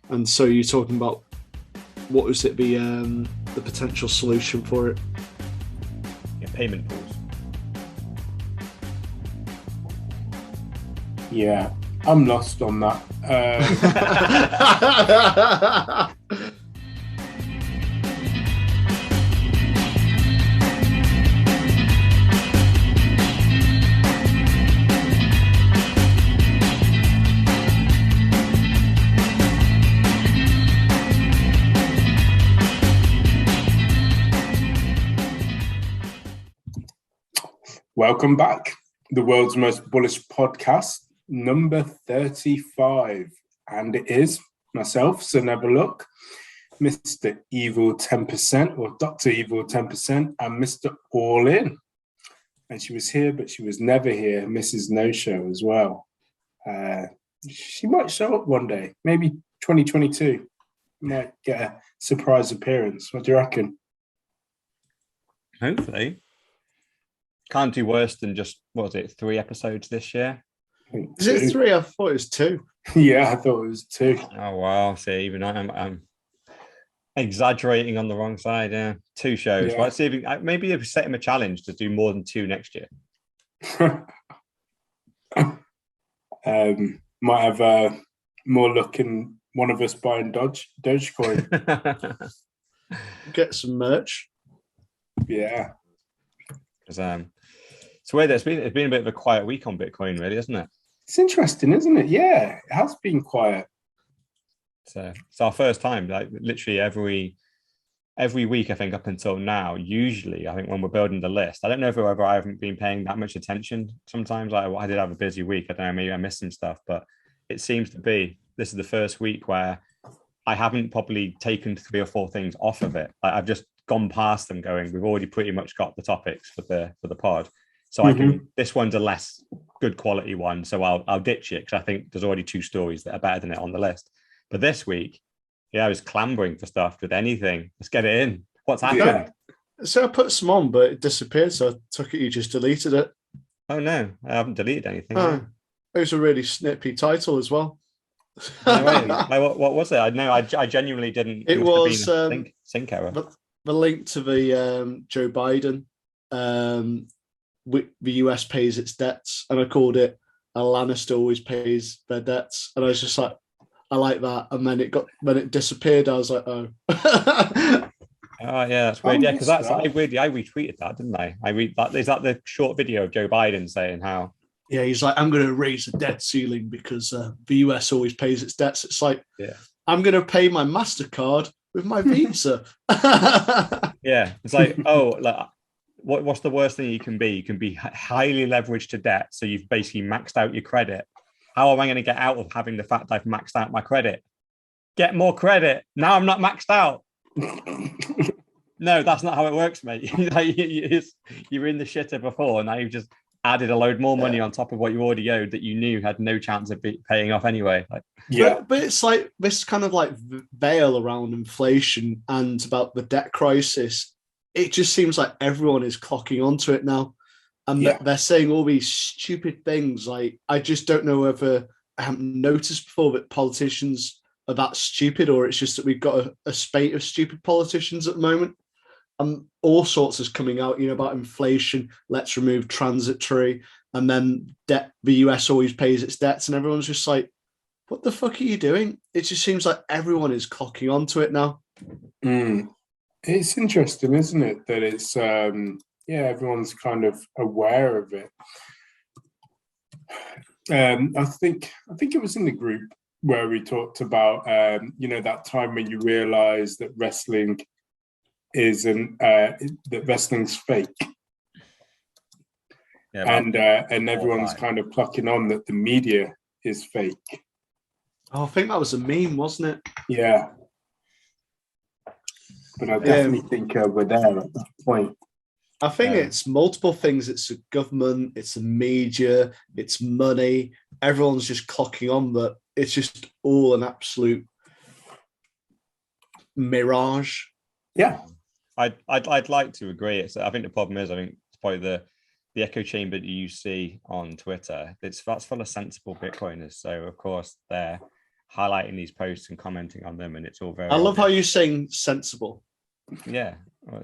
And so you're talking about what was it be the potential solution for it? Yeah, payment pools. Yeah, I'm lost on that. Welcome back. The world's most bullish podcast, number 35. And it is myself, so never look, Mr. Evil 10% or Dr. Evil 10% and Mr. All In. And she was here, but she was never here, Mrs. No Show as well. She might show up one day, maybe 2022. Might get a surprise appearance. What do you reckon? Hopefully. Can't do worse than just, what was it, 3 episodes this year? Is it 3? I thought it was 2. Yeah, I thought it was 2. Oh, wow. See, even I'm exaggerating on the wrong side. Yeah, 2 shows. Yeah. Well, let's see if maybe if we set him a challenge to do more than 2 next year. Might have more luck in one of us buying Dogecoin. Get some merch. Yeah. So it's been a bit of a quiet week on Bitcoin, really, isn't it? It's interesting, isn't it? Yeah, it has been quiet. So it's our first time, like literally every week, I think, up until now. Usually, I think when we're building the list, I don't know if I haven't been paying that much attention. Sometimes I did have a busy week. I don't know, maybe I missed some stuff, but it seems to be this is the first week where I haven't probably taken 3 or 4 things off of it. I've just gone past them going, we've already pretty much got the topics for the pod. So I can, this one's a less good quality one. So I'll ditch it because I think there's already 2 stories that are better than it on the list. But this week, I was clambering for stuff with anything. Let's get it in. What's happened? Yeah. So I put some on, but it disappeared. So I took it, you just deleted it. Oh no, I haven't deleted anything. It was a really snippy title as well. What was it? I genuinely didn't. It was sync error. The link to the Joe Biden, the US pays its debts, and I called it "A Lannister always pays their debts," and I was just like, I like that. And then when it disappeared, I was like, oh. Oh yeah, that's weird. Yeah, because I retweeted that, didn't I? I read that. Is that the short video of Joe Biden saying how? Yeah, he's like, I'm going to raise the debt ceiling because the US always pays its debts. It's like, I'm going to pay my MasterCard with my Visa. Yeah, it's like, oh, like, what's the worst thing you can be? You can be highly leveraged to debt, so you've basically maxed out your credit. How am I going to get out of having the fact I've maxed out my credit? Get more credit. Now I'm not maxed out. No, that's not how it works, mate. You're in the shitter before, and now you've just added a load more money on top of what you already owed that you knew had no chance of paying off anyway. But it's like this kind of like veil around inflation and about the debt crisis. It just seems like everyone is clocking onto it now. And they're saying all these stupid things. Like, I just don't know whether I haven't noticed before that politicians are that stupid, or it's just that we've got a spate of stupid politicians at the moment. All sorts is coming out, about inflation. Let's remove transitory, and then debt. The US always pays its debts, and everyone's just like, "What the fuck are you doing?" It just seems like everyone is clocking onto it now. It's interesting, isn't it? That it's everyone's kind of aware of it. I think it was in the group where we talked about that time when you realise that wrestling isn't that wrestling's fake, and everyone's kind of plucking on that the media is fake. Oh, I think that was a meme, wasn't it? Yeah, but I definitely think we're there at that point. I think it's multiple things. It's the government, it's the media, it's money. Everyone's just clocking on that it's just all an absolute mirage. Yeah. I'd like to agree. I think the problem is, I think it's probably the echo chamber that you see on Twitter. That's full of sensible Bitcoiners. So of course they're highlighting these posts and commenting on them, and it's all very. I love obvious. how you're saying sensible. Yeah, well,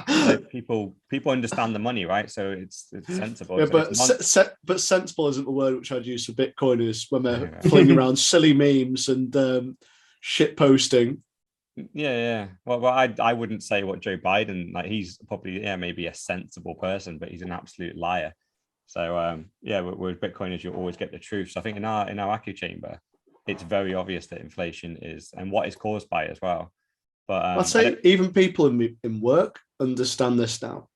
like people understand the money, right? So it's sensible. Yeah, It's but sensible isn't the word which I'd use for Bitcoiners when they're flinging around silly memes and shit posting. Yeah. Well, I wouldn't say what Joe Biden, like, he's probably maybe a sensible person, but he's an absolute liar. So with Bitcoiners, you always get the truth. So I think in our echo chamber, it's very obvious that inflation is and what is caused by it as well. But I'd say even people in work understand this now.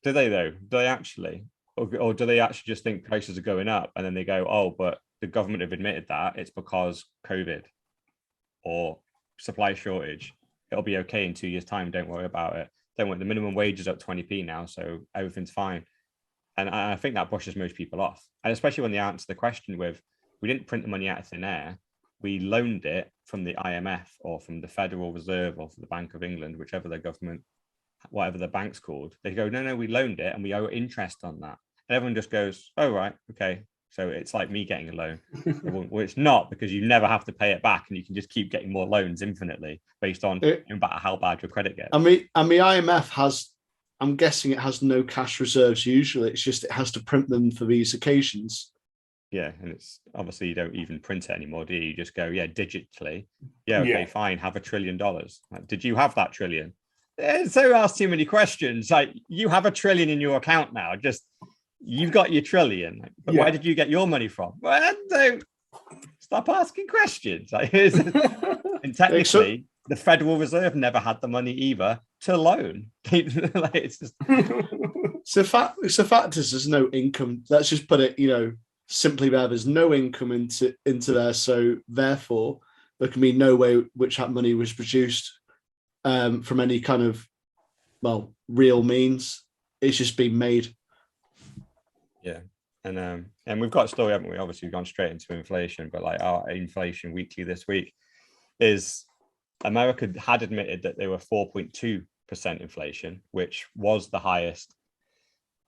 Do they though? Do they actually, or do they actually just think prices are going up and then they go, oh, but the government have admitted that it's because COVID or supply shortage. It'll be okay in 2 years' time. Don't worry about it. Don't worry. The minimum wage is up 20p now, so everything's fine. And I think that brushes most people off, and especially when they answer the question with, "We didn't print the money out of thin air. We loaned it from the IMF or from the Federal Reserve or from the Bank of England, whichever the government, whatever the bank's called." They go, "No, we loaned it, and we owe interest on that." And everyone just goes, "Oh, right, okay." So it's like me getting a loan. Well, it's not, because you never have to pay it back, and you can just keep getting more loans infinitely based on no matter how bad your credit gets. I mean, the IMF has, I'm guessing it has no cash reserves usually. It's just it has to print them for these occasions. Yeah, and it's obviously you don't even print it anymore, do you? You just go, digitally. Yeah, okay, fine, have $1 trillion. Like, did you have that trillion? So ask too many questions. Like, you have $1 trillion in your account now. Just you've got your trillion, but where did you get your money from? Well, don't stop asking questions. And technically, the Federal Reserve never had the money either to loan. Like, it's just so the fact is there's no income. Let's just put it, simply there. There's no income into there, so therefore there can be no way which that money was produced from any kind of real means. It's just been made. Yeah, and we've got a story, haven't we? Obviously, we've gone straight into inflation, but like our inflation weekly this week is America had admitted that they were 4.2% inflation, which was the highest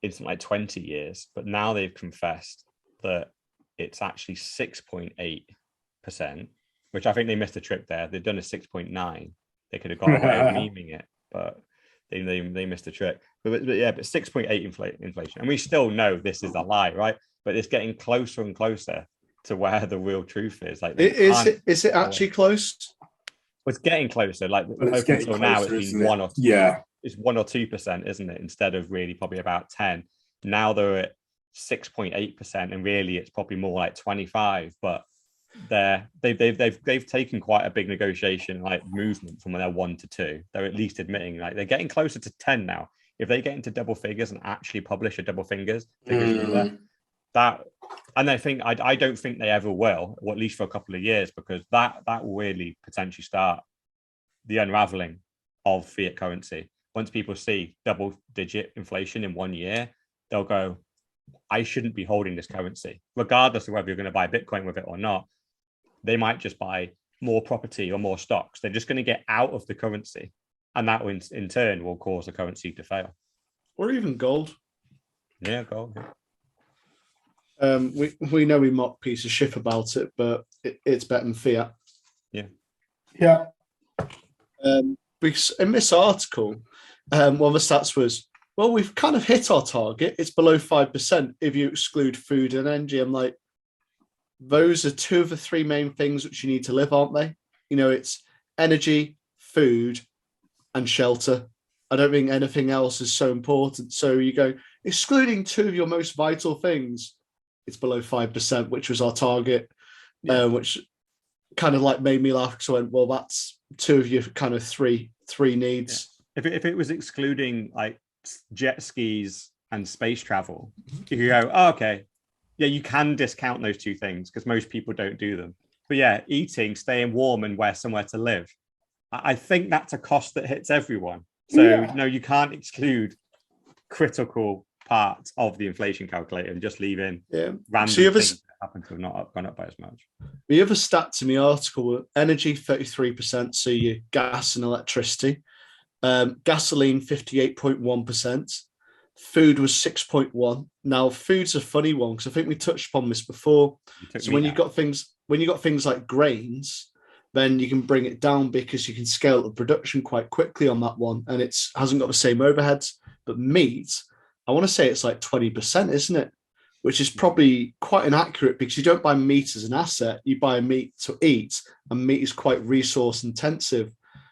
in something like 20 years. But now they've confessed that it's actually 6.8%, which I think they missed a trick there. They've done a 6.9. They could have got away with memeing it, but they missed a trick. But 6.8 inflation. And we still know this is a lie, right? But it's getting closer and closer to where the real truth is. Like, is it actually close? Well, it's getting closer. Like, up until now, it's been 1 or 2%, it's 1 or 2%, isn't it? Instead of really probably about 10. Now they're at 6.8%, and really it's probably more like 25. But they've taken quite a big negotiation movement from when they're 1 to 2. They're at least admitting they're getting closer to 10 now. If they get into double figures and actually publish a double figures that, and I don't think they ever will, or at least for a couple of years, because that will really potentially start the unraveling of fiat currency. Once people see double-digit inflation in 1 year, they'll go, I shouldn't be holding this currency, regardless of whether you're going to buy Bitcoin with it or not. They might just buy more property or more stocks. They're just going to get out of the currency, and that in turn will cause the currency to fail. Or even gold. Yeah, gold. Yeah. We know we mock piece of shit about it, but it's better than fiat. Yeah. Because in this article, one of the stats was, well, we've kind of hit our target. It's below 5% if you exclude food and energy. I'm like, those are 2 of the 3 main things which you need to live, aren't they? It's energy, food, and shelter. I don't think anything else is so important. So you go, excluding 2 of your most vital things, it's below 5%, which was our target, which kind of made me laugh. So I went, well, that's 2 of your kind of three needs. Yeah. If it was excluding jet skis and space travel, you could go, oh, okay, yeah, you can discount those 2 things because most people don't do them. But yeah, eating, staying warm, and somewhere to live, I think that's a cost that hits everyone. So no, you can't exclude critical parts of the inflation calculator and just leave in random things that happen to have not gone up by as much. The other stats in the article were energy 33%, so your gas and electricity. Gasoline 58.1%. Food was 6.1%. Now, food's a funny one because I think we touched upon this before. So when you've got things when you got things like grains, then you can bring it down because you can scale up the production quite quickly on that one, and it hasn't got the same overheads. But meat, I want to say it's like 20%, isn't it? Which is probably quite inaccurate because you don't buy meat as an asset, you buy meat to eat, and meat is quite resource intensive.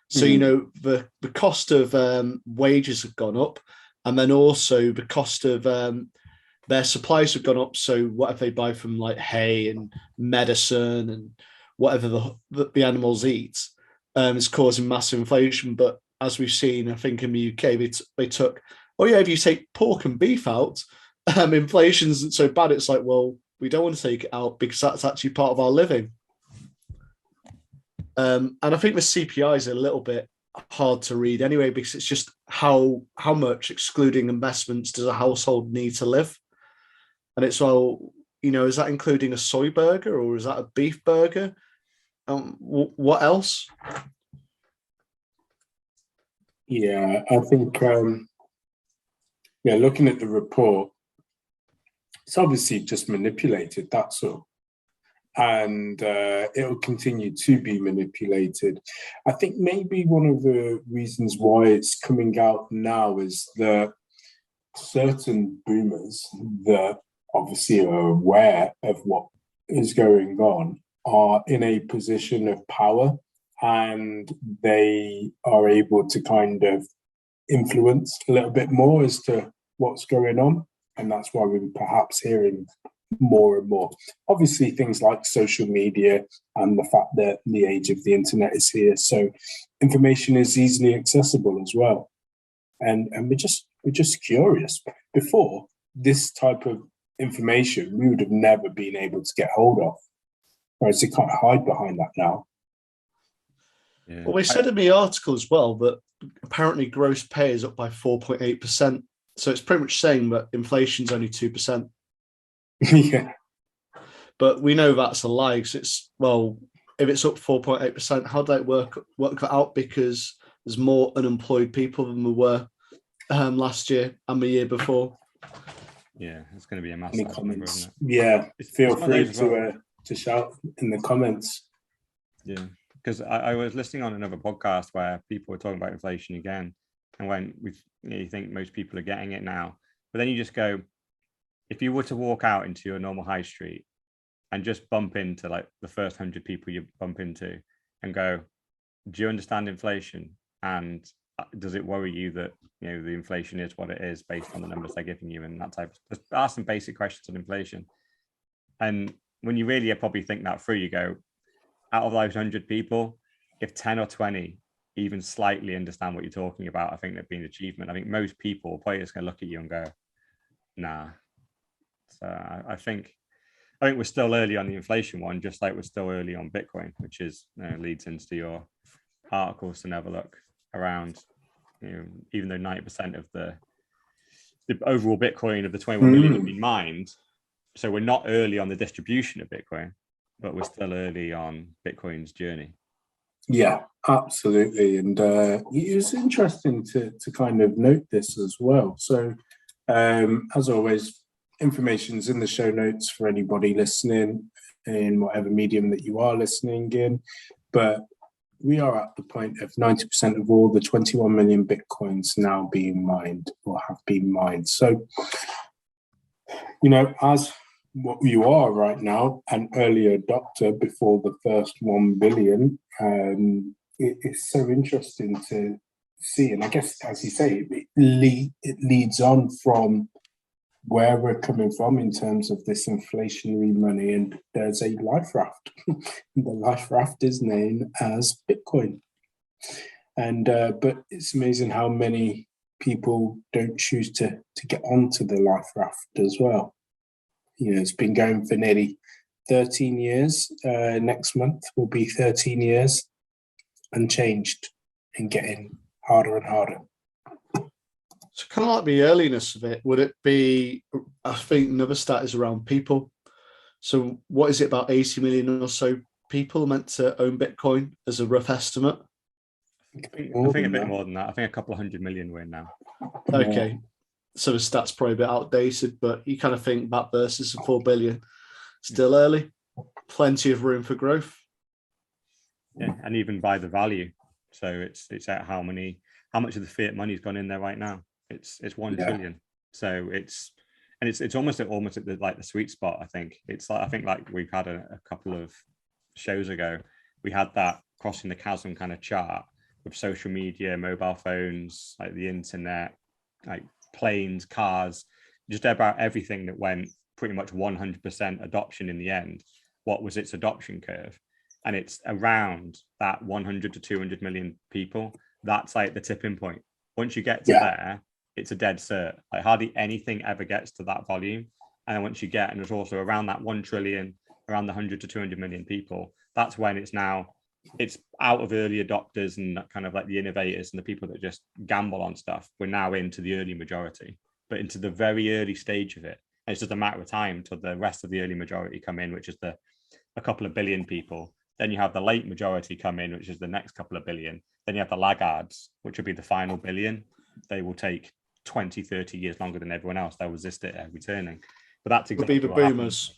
So, the cost of wages have gone up, and then also the cost of their supplies have gone up. So whatever they buy from like hay and medicine and whatever the animals eat is causing massive inflation. But as we've seen, I think in the UK, they took, if you take pork and beef out, inflation isn't so bad. It's like, well, we don't want to take it out because that's actually part of our living. And I think the CPI is a little bit hard to read anyway, because it's just how much, excluding investments, does a household need to live? And it's, well, is that including a soy burger or is that a beef burger? What else? Yeah, I think, looking at the report, it's obviously just manipulated, that's all. And it will continue to be manipulated. I think maybe one of the reasons why it's coming out now is that certain boomers that obviously are aware of what is going on are in a position of power, and they are able to kind of influence a little bit more as to what's going on. And that's why we're perhaps hearing more and more. Obviously, things like social media and the fact that the age of the internet is here, so information is easily accessible as well. And we're just curious. Before, this type of information we would have never been able to get hold of, whereas you can't hide behind that now. Yeah. Well, they said in the article as well that apparently gross pay is up by 4.8%. So it's pretty much saying that inflation's only 2%. Yeah. But we know that's a lie. So it's, well, if it's up 4.8%, how did it work that out? Because there's more unemployed people than there were last year and the year before. Yeah, it's going to be a massive comments. Isn't it? Yeah, feel free to shout in the comments. Yeah, because I was listening on another podcast where people were talking about inflation again, and when you think most people are getting it now, but then you just go, if you were to walk out into your normal high street and just bump into like the first 100 people you bump into and go, do you understand inflation? And does it worry you that the inflation is what it is based on the numbers they're giving you and that type of stuff? Ask some basic questions on inflation. And when you really probably think that through, you go, out of those 100 people, if 10 or 20 even slightly understand what you're talking about, I think that'd be an achievement. I think most people are probably just going to look at you and go, nah. So I think we're still early on the inflation one, just like we're still early on Bitcoin, which is leads into your articles to never look around. Even though 90% of the overall Bitcoin of the 21 million have been mined, so we're not early on the distribution of Bitcoin, but we're still early on Bitcoin's journey. Yeah, absolutely. And it was interesting to kind of note this as well. So as always, information's in the show notes for anybody listening in whatever medium that you are listening in. But we are at the point of 90% of all the 21 million Bitcoins now being mined or have been mined. So, as what you are right now, an early adopter before the first 1 billion, it's so interesting to see. And I guess, as you say, it leads on from where we're coming from in terms of this inflationary money, and there's a life raft. The life raft is named as Bitcoin, and but it's amazing how many people don't choose to get onto the life raft as well. It's been going for nearly 13 years. Next month will be 13 years unchanged and getting harder and harder. So kind of like the earliness of it, would it be, I think another stat is around people. So what is it, about 80 million or so people meant to own Bitcoin as a rough estimate? I think a bit more than that. I think a couple of 100 million we're now. Okay. So the stat's probably a bit outdated, but you kind of think that versus 4 billion, still early. plenty of room for growth. Yeah, and even by the value. So it's at how much of the fiat money has gone in there right now. It's 1 trillion. So it's almost at the like the sweet spot. I think it's like, I think like we've had a couple of shows ago, we had that crossing the chasm kind of chart with social media, mobile phones, like the internet, like planes, cars, just about everything that went pretty much 100% adoption in the end. What was its adoption curve? And it's around that 100 to 200 million people. That's like the tipping point. Once you get to there, it's a dead cert. Like hardly anything ever gets to that volume. And then once you get, and it's also around that 1 trillion, around the 100 to 200 million people, that's when it's out of early adopters and kind of like the innovators and the people that just gamble on stuff. We're now into the early majority, but into the very early stage of it. And it's just a matter of time till the rest of the early majority come in, which is a couple of billion people. Then you have the late majority come in, which is the next couple of billion. Then you have the laggards, which will be the final billion. They will take 20, 30 years longer than everyone else. They'll resist it returning. But that's exactly the what boomers.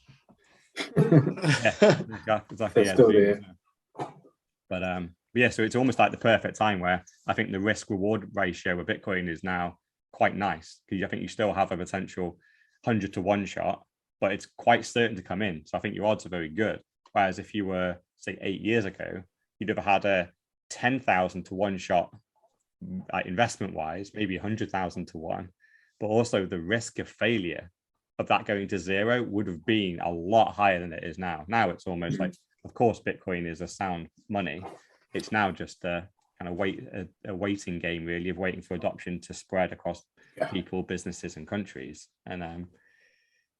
Yeah, exactly. Yeah, still there. But yeah, so it's almost like the perfect time where I think the risk reward ratio of Bitcoin is now quite nice, because I think you still have a potential 100 to 1 shot, but it's quite certain to come in. So I think your odds are very good. Whereas if you were, say, 8 years ago, you'd have had a 10,000 to 1 shot, investment wise, maybe 100,000 to 1, but also the risk of failure of that going to zero would have been a lot higher than it is now. Now it's almost like, of course, Bitcoin is a sound money. It's now just a kind of a waiting game, really, of waiting for adoption to spread across people, businesses, and countries. And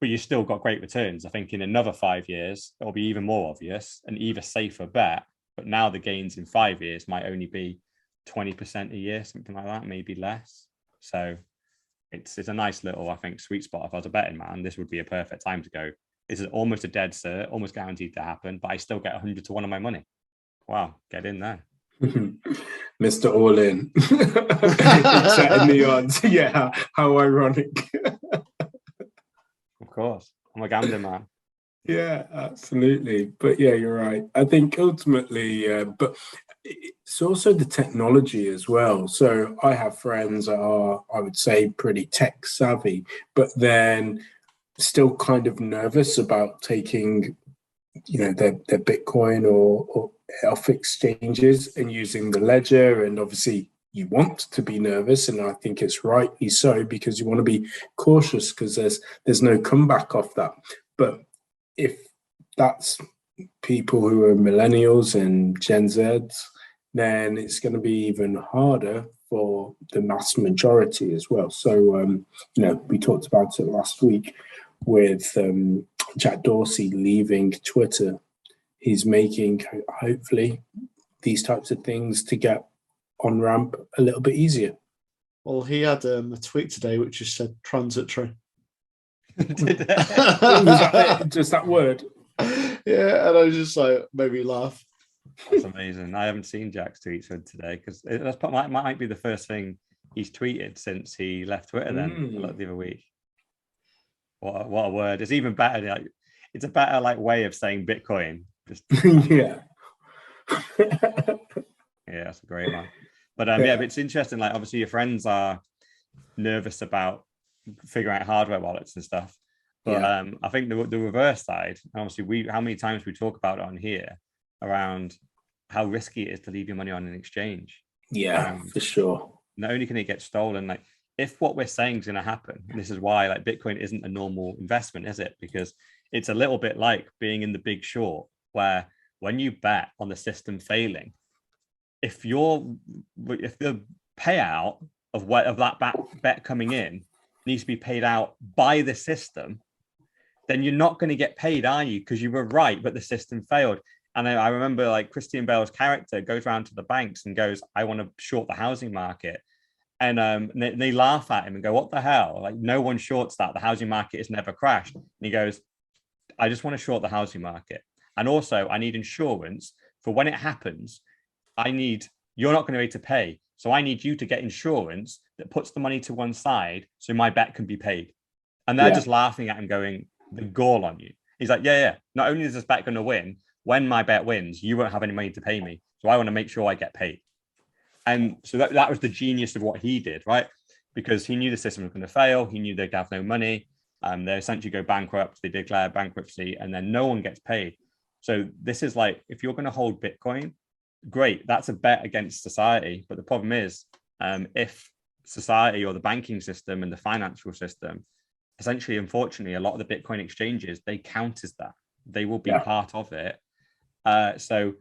but you still got great returns. I think in another 5 years, it'll be even more obvious and even safer bet. But now the gains in 5 years might only be 20% a year, something like that, maybe less. So it's a nice little, I think, sweet spot. If I was a betting man, this would be a perfect time to go. This is almost a dead cert, almost guaranteed to happen, but I still get 100 to 1 of my money. Wow, get in there. Mr. All In. Setting the odds. Yeah, how ironic. Of course. I'm a gambling man. Yeah, absolutely. But yeah, you're right. I think ultimately, but it's also the technology as well. So I have friends that are, I would say, pretty tech savvy, but then still kind of nervous about taking, their Bitcoin or off exchanges and using the ledger. And obviously you want to be nervous, and I think it's rightly so, because you want to be cautious, because there's no comeback off that. But if that's people who are millennials and Gen Zs, then it's going to be even harder for the mass majority as well. So, we talked about it last week with Jack Dorsey leaving Twitter. He's making, hopefully, these types of things to get on ramp a little bit easier. Well, he had a tweet today which just said transitory. Was that it? Just that word? Yeah, and I was just like, made me laugh. That's amazing. I haven't seen Jack's tweets for today, because that might be the first thing he's tweeted since he left Twitter. Then the other week. What a word! It's even better. Like, it's a better way of saying Bitcoin. Just yeah. Yeah, that's a great one. But but it's interesting. Like, obviously, your friends are nervous about figuring out hardware wallets and stuff. But I think the reverse side, obviously, how many times we talk about it on here around how risky it is to leave your money on an exchange. Yeah, for sure. Not only can it get stolen, if what we're saying is going to happen, and this is why Bitcoin isn't a normal investment, is it? Because it's a little bit like being in the Big Short, where when you bet on the system failing, if the payout of that bet coming in needs to be paid out by the system, then you're not going to get paid, are you? Because you were right, but the system failed. And I remember Christian Bale's character goes around to the banks and goes, I want to short the housing market. And they laugh at him and go, what the hell? No one shorts that. The housing market has never crashed. And he goes, I just want to short the housing market. And also I need insurance for when it happens. You're not going to be able to pay. So I need you to get insurance that puts the money to one side so my bet can be paid. And they're just laughing at him going, the gall on you. He's like, yeah. Not only is this bet going to win, when my bet wins, you won't have any money to pay me. So I want to make sure I get paid. And so that was the genius of what he did, right? Because he knew the system was going to fail. He knew they'd have no money. They essentially go bankrupt. They declare bankruptcy, and then no one gets paid. So this is like, if you're going to hold Bitcoin, great. That's a bet against society. But the problem is, if society or the banking system and the financial system, essentially, unfortunately, a lot of the Bitcoin exchanges, they count as that. They will be part of it. So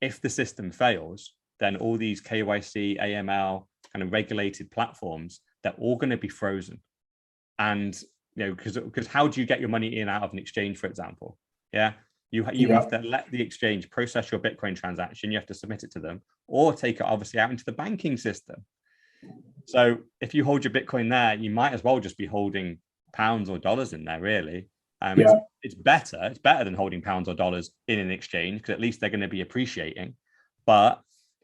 if the system fails, then all these KYC, AML kind of regulated platforms, they're all going to be frozen. And, because how do you get your money in and out of an exchange, for example? Yeah. You have to let the exchange process your Bitcoin transaction. You have to submit it to them, or take it obviously out into the banking system. So if you hold your Bitcoin there, you might as well just be holding pounds or dollars in there, really. It's better than holding pounds or dollars in an exchange, because at least they're going to be appreciating. But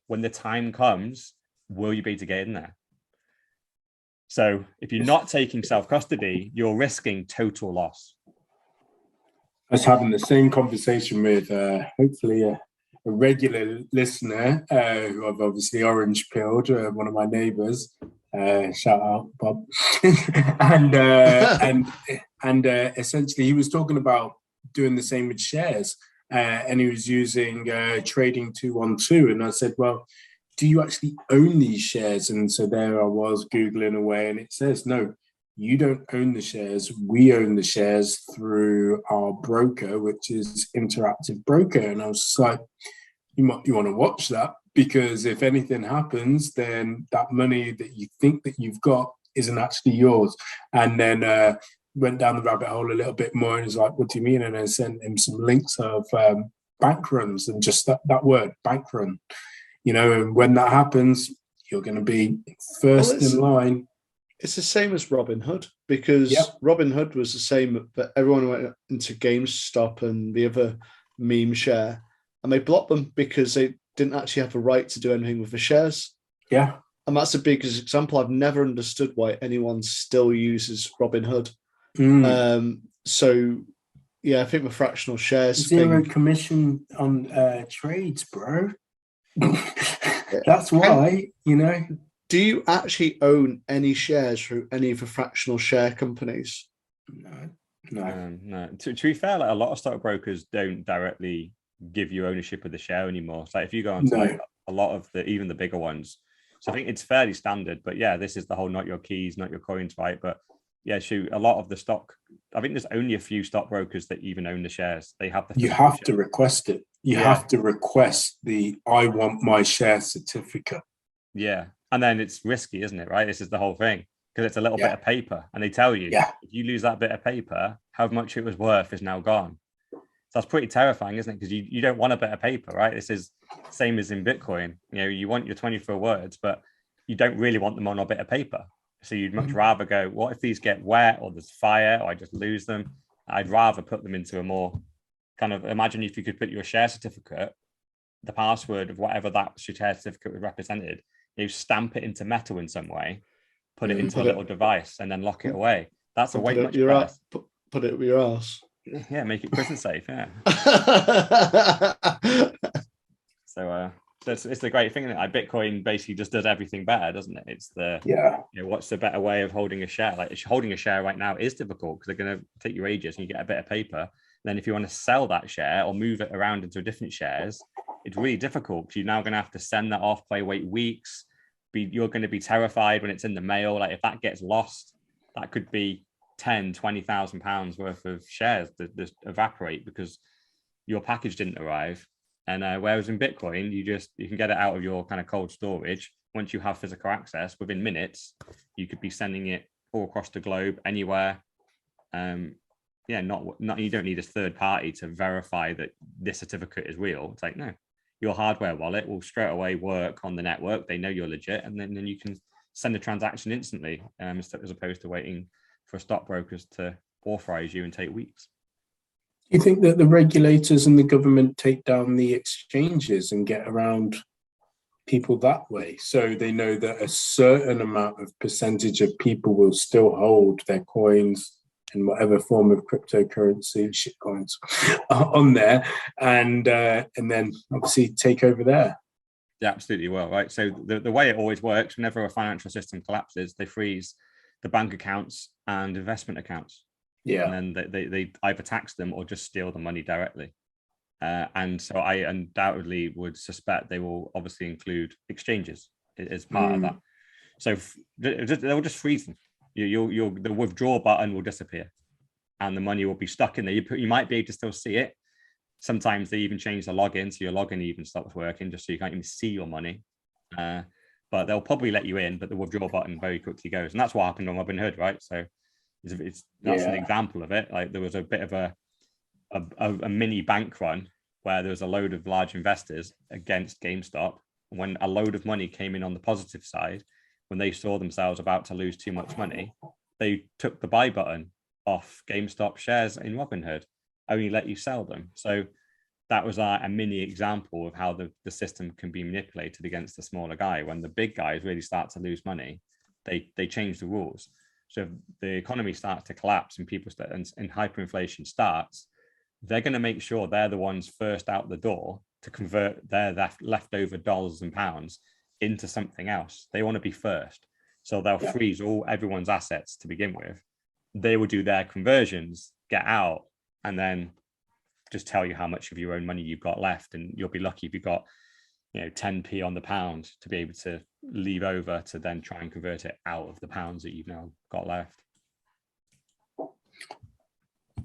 when the time comes, will you be able to get in there? So if you're not taking self-custody, you're risking total loss. I was having the same conversation with hopefully a regular listener who I've obviously orange pilled, one of my neighbours. Shout out, Bob. and essentially he was talking about doing the same with shares, and he was using trading 212. And I said, well, do you actually own these shares? And so there I was Googling away, and it says, no, you don't own the shares. We own the shares through our broker, which is Interactive Broker. And I was like, you want to watch that, because if anything happens, then that money that you think that you've got isn't actually yours. And then went down the rabbit hole a little bit more, and was like, what do you mean? And I sent him some links of bank runs, and just that word, bank run. And when that happens, you're going to be first in line. It's the same as Robinhood, because Robinhood was the same, but everyone went into GameStop and the other meme share, and they blocked them because they didn't actually have a right to do anything with the shares. Yeah. And that's the biggest example. I've never understood why anyone still uses Robinhood. So, yeah, I think the fractional shares Zero commission on trades, bro. That's why, Do you actually own any shares through any of the fractional share companies? No. To be fair, like, a lot of stockbrokers don't directly give you ownership of the share anymore. So if you go on to like a lot of even the bigger ones, so I think it's fairly standard. But yeah, this is the whole not your keys, not your coins, right? But yeah, a lot of the stock, I think there's only a few stockbrokers that even own the shares. They have you have to request it. You have to request I want my share certificate. Yeah. And then it's risky, isn't it? Right. This is the whole thing, because it's a little bit of paper, and they tell you, if you lose that bit of paper, how much it was worth is now gone. So that's pretty terrifying, isn't it? Because you don't want a bit of paper, right? This is same as in Bitcoin. You want your 24 words, but you don't really want them on a bit of paper. So you'd much rather go, what if these get wet, or there's fire, or I just lose them? I'd rather put them into a more kind of, imagine if you could put your share certificate, the password of whatever that share certificate was represented, you stamp it into metal in some way, put it into a little device, and then lock it away. That's a way much better. Put it with your ass. Yeah, make it prison safe. Yeah. So it's the great thing, that Bitcoin basically just does everything better, doesn't it? It's what's the better way of holding a share? Like, holding a share right now is difficult, because they're going to take you ages, and you get a bit of paper. Then if you want to sell that share or move it around into different shares, it's really difficult, because you're now going to have to send that off, wait weeks. You're going to be terrified when it's in the mail. Like, if that gets lost, that could be 10, 20,000 pounds worth of shares that just evaporate because your package didn't arrive. And whereas in Bitcoin, you can get it out of your kind of cold storage. Once you have physical access, within minutes, you could be sending it all across the globe, anywhere. You don't need a third party to verify that this certificate is real. It's like, no, your hardware wallet will straight away work on the network. They know you're legit, and then you can send a transaction instantly, as opposed to waiting for stockbrokers to authorize you and take weeks. Do you think that the regulators and the government take down the exchanges and get around people that way, so they know that a certain amount of percentage of people will still hold their coins in whatever form of cryptocurrency, shitcoins, on there, and then obviously take over there. Yeah, absolutely will, right? So the way it always works, whenever a financial system collapses, they freeze the bank accounts and investment accounts. Yeah. And then they either tax them or just steal the money directly. And so I undoubtedly would suspect they will obviously include exchanges as part of that. So they'll just freeze them. The withdraw button will disappear, and the money will be stuck in there. You might be able to still see it. Sometimes they even change the login, so your login even stops working, just so you can't even see your money. But they'll probably let you in, but the withdraw button very quickly goes, and that's what happened on Robinhood, right? So that's an example of it. Like there was a bit of a mini bank run where there was a load of large investors against GameStop. When a load of money came in on the positive side, when they saw themselves about to lose too much money, they took the buy button off GameStop shares in Robinhood, only let you sell them. So that was a mini example of how the system can be manipulated against the smaller guy. When the big guys really start to lose money, they change the rules. So if the economy starts to collapse and people start and hyperinflation starts, they're going to make sure they're the ones first out the door to convert their leftover dollars and pounds into something else. They want to be first. So they'll freeze everyone's assets to begin with. They will do their conversions, get out, and then just tell you how much of your own money you've got left. And you'll be lucky if you've got 10p on the pound to be able to leave over to then try and convert it out of the pounds that you've now got left.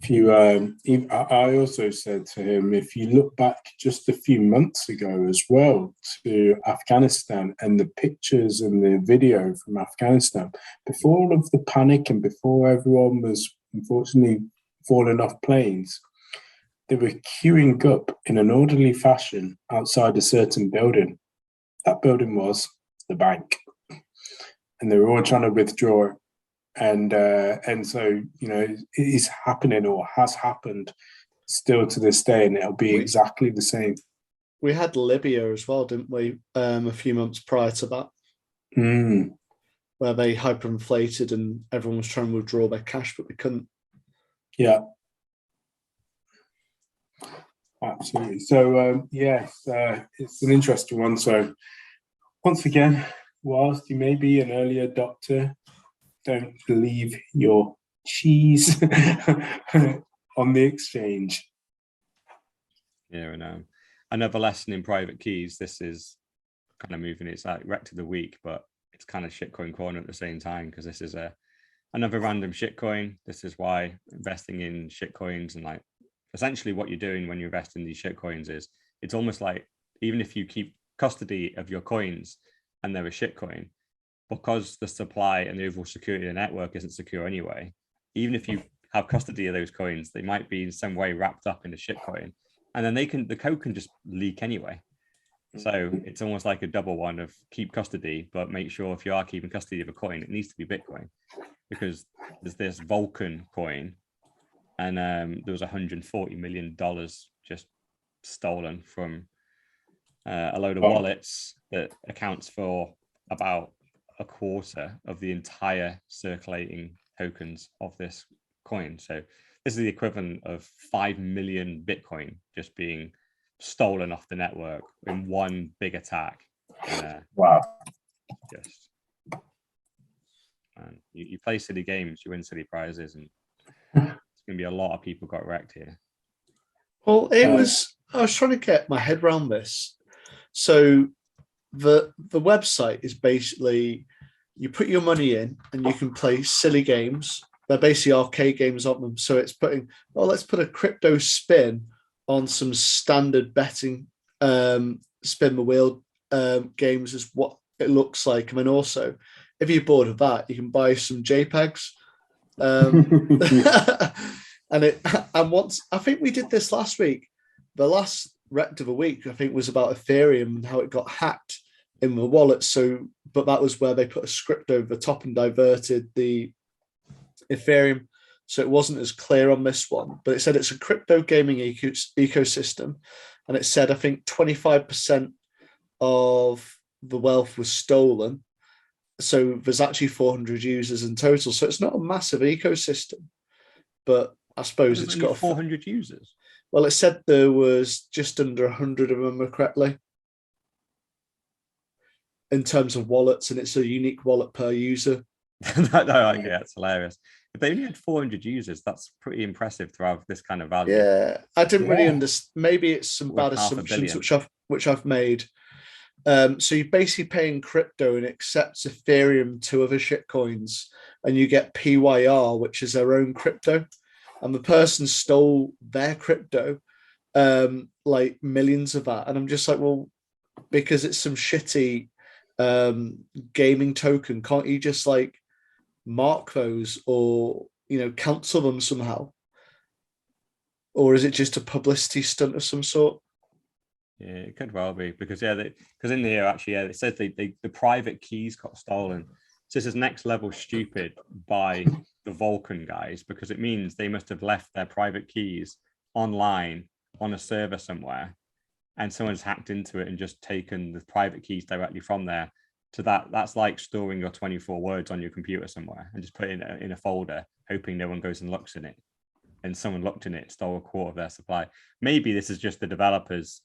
I also said to him, if you look back just a few months ago as well to Afghanistan and the pictures and the video from Afghanistan, before all of the panic and before everyone was unfortunately falling off planes, they were queuing up in an orderly fashion outside a certain building. That building was the bank. And they were all trying to withdraw it. And so, it is happening or has happened still to this day, and it'll be exactly the same. We had Libya as well, didn't we? A few months prior to that, where they hyperinflated and everyone was trying to withdraw their cash, but they couldn't. Yeah, absolutely. So, yes, it's an interesting one. So, once again, whilst you may be an early adopter, don't leave your cheese on the exchange. Yeah, and another lesson in private keys. This is kind of moving. It's like wreck of the week, but it's kind of shitcoin corner at the same time, because this is another random shitcoin. This is why investing in shitcoins and like essentially what you're doing when you invest in these shitcoins is it's almost like even if you keep custody of your coins and they're a shitcoin, because the supply and the overall security of the network isn't secure anyway, even if you have custody of those coins, they might be in some way wrapped up in a shitcoin, and then the code can just leak anyway. So it's almost like a double one of keep custody, but make sure if you are keeping custody of a coin, it needs to be Bitcoin, because there's this Vulcan coin, and there was $140 million just stolen from a load of wallets that accounts for about a quarter of the entire circulating tokens of this coin. So this is the equivalent of 5 million Bitcoin just being stolen off the network in one big attack. Wow. Just, and you play silly games, you win silly prizes, and it's going to be a lot of people got wrecked here. Well, I was trying to get my head around this. So the website is basically you put your money in and you can play silly games. They're basically arcade games on them. So it's putting, let's put a crypto spin on some standard betting spin the wheel games is what it looks like. And then also, if you're bored of that, you can buy some JPEGs. And once I think we did this last week. The last wreck of a week, I think, was about Ethereum and how it got hacked in the wallet. So, but that was where they put a script over the top and diverted the Ethereum. So it wasn't as clear on this one, but it said it's a crypto gaming ecosystem. And it said, I think 25% of the wealth was stolen. So there's actually 400 users in total. So it's not a massive ecosystem. but I suppose There's it's only got 400 users. Well, it said there was just under 100 of them correctly in terms of wallets, and it's a unique wallet per user. That's hilarious. If they only had 400 users, that's pretty impressive to have this kind of value. Yeah, I didn't really understand. Maybe it's some Worth bad $500 assumptions which I've made. So you're basically paying crypto and accepts Ethereum to other shitcoins, and you get PYR, which is their own crypto, and the person stole their crypto, like millions of that, and I'm just like, well, because it's some shitty gaming token, can't you just like mark those or cancel them somehow? Or is it just a publicity stunt of some sort? Yeah, it could well be because because in here actually, it says the private keys got stolen. So this is next level stupid by the Vulcan guys, because it means they must have left their private keys online on a server somewhere, and someone's hacked into it and just taken the private keys directly from there to that. That's like storing your 24 words on your computer somewhere and just put it in a folder, hoping no one goes and looks in it. And someone looked in it, stole a quarter of their supply. Maybe this is just the developers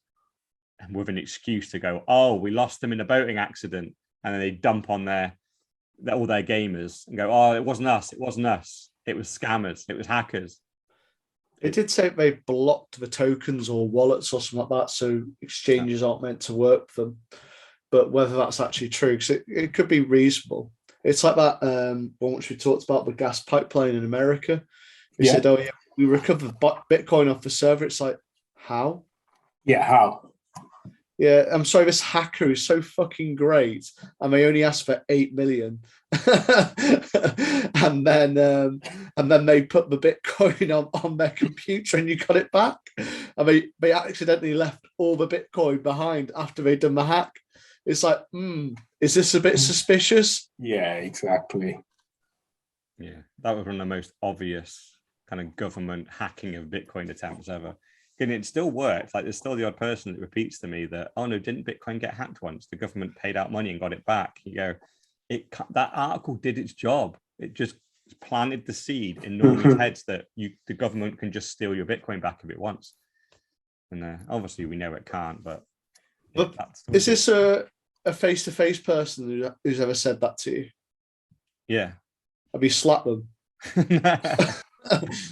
with an excuse to go, oh, we lost them in a boating accident, and then they dump on all their gamers and go, oh, it wasn't us, it was scammers, it was hackers. It did say they blocked the tokens or wallets or something like that, so exchanges aren't meant to work for them. But whether that's actually true, because it could be reasonable. It's like that one which we talked about, the gas pipeline in America. They said, oh yeah, we recovered Bitcoin off the server. It's like, how? Yeah, how? Yeah, I'm sorry, this hacker is so fucking great, and they only asked for 8 million. and then they put the Bitcoin on their computer and you got it back. And they accidentally left all the Bitcoin behind after they'd done the hack. It's like, is this a bit suspicious? Yeah, exactly. Yeah, that was one of the most obvious kind of government hacking of Bitcoin attempts ever. And it still works. Like, there's still the odd person that repeats to me that, oh no, didn't Bitcoin get hacked once? The government paid out money and got it back. You go, that article did its job. It just planted the seed in normies' heads that the government can just steal your Bitcoin back if it wants. And obviously we know it can't, but is this a face-to-face person who's ever said that to you? Yeah. Have you slapped them?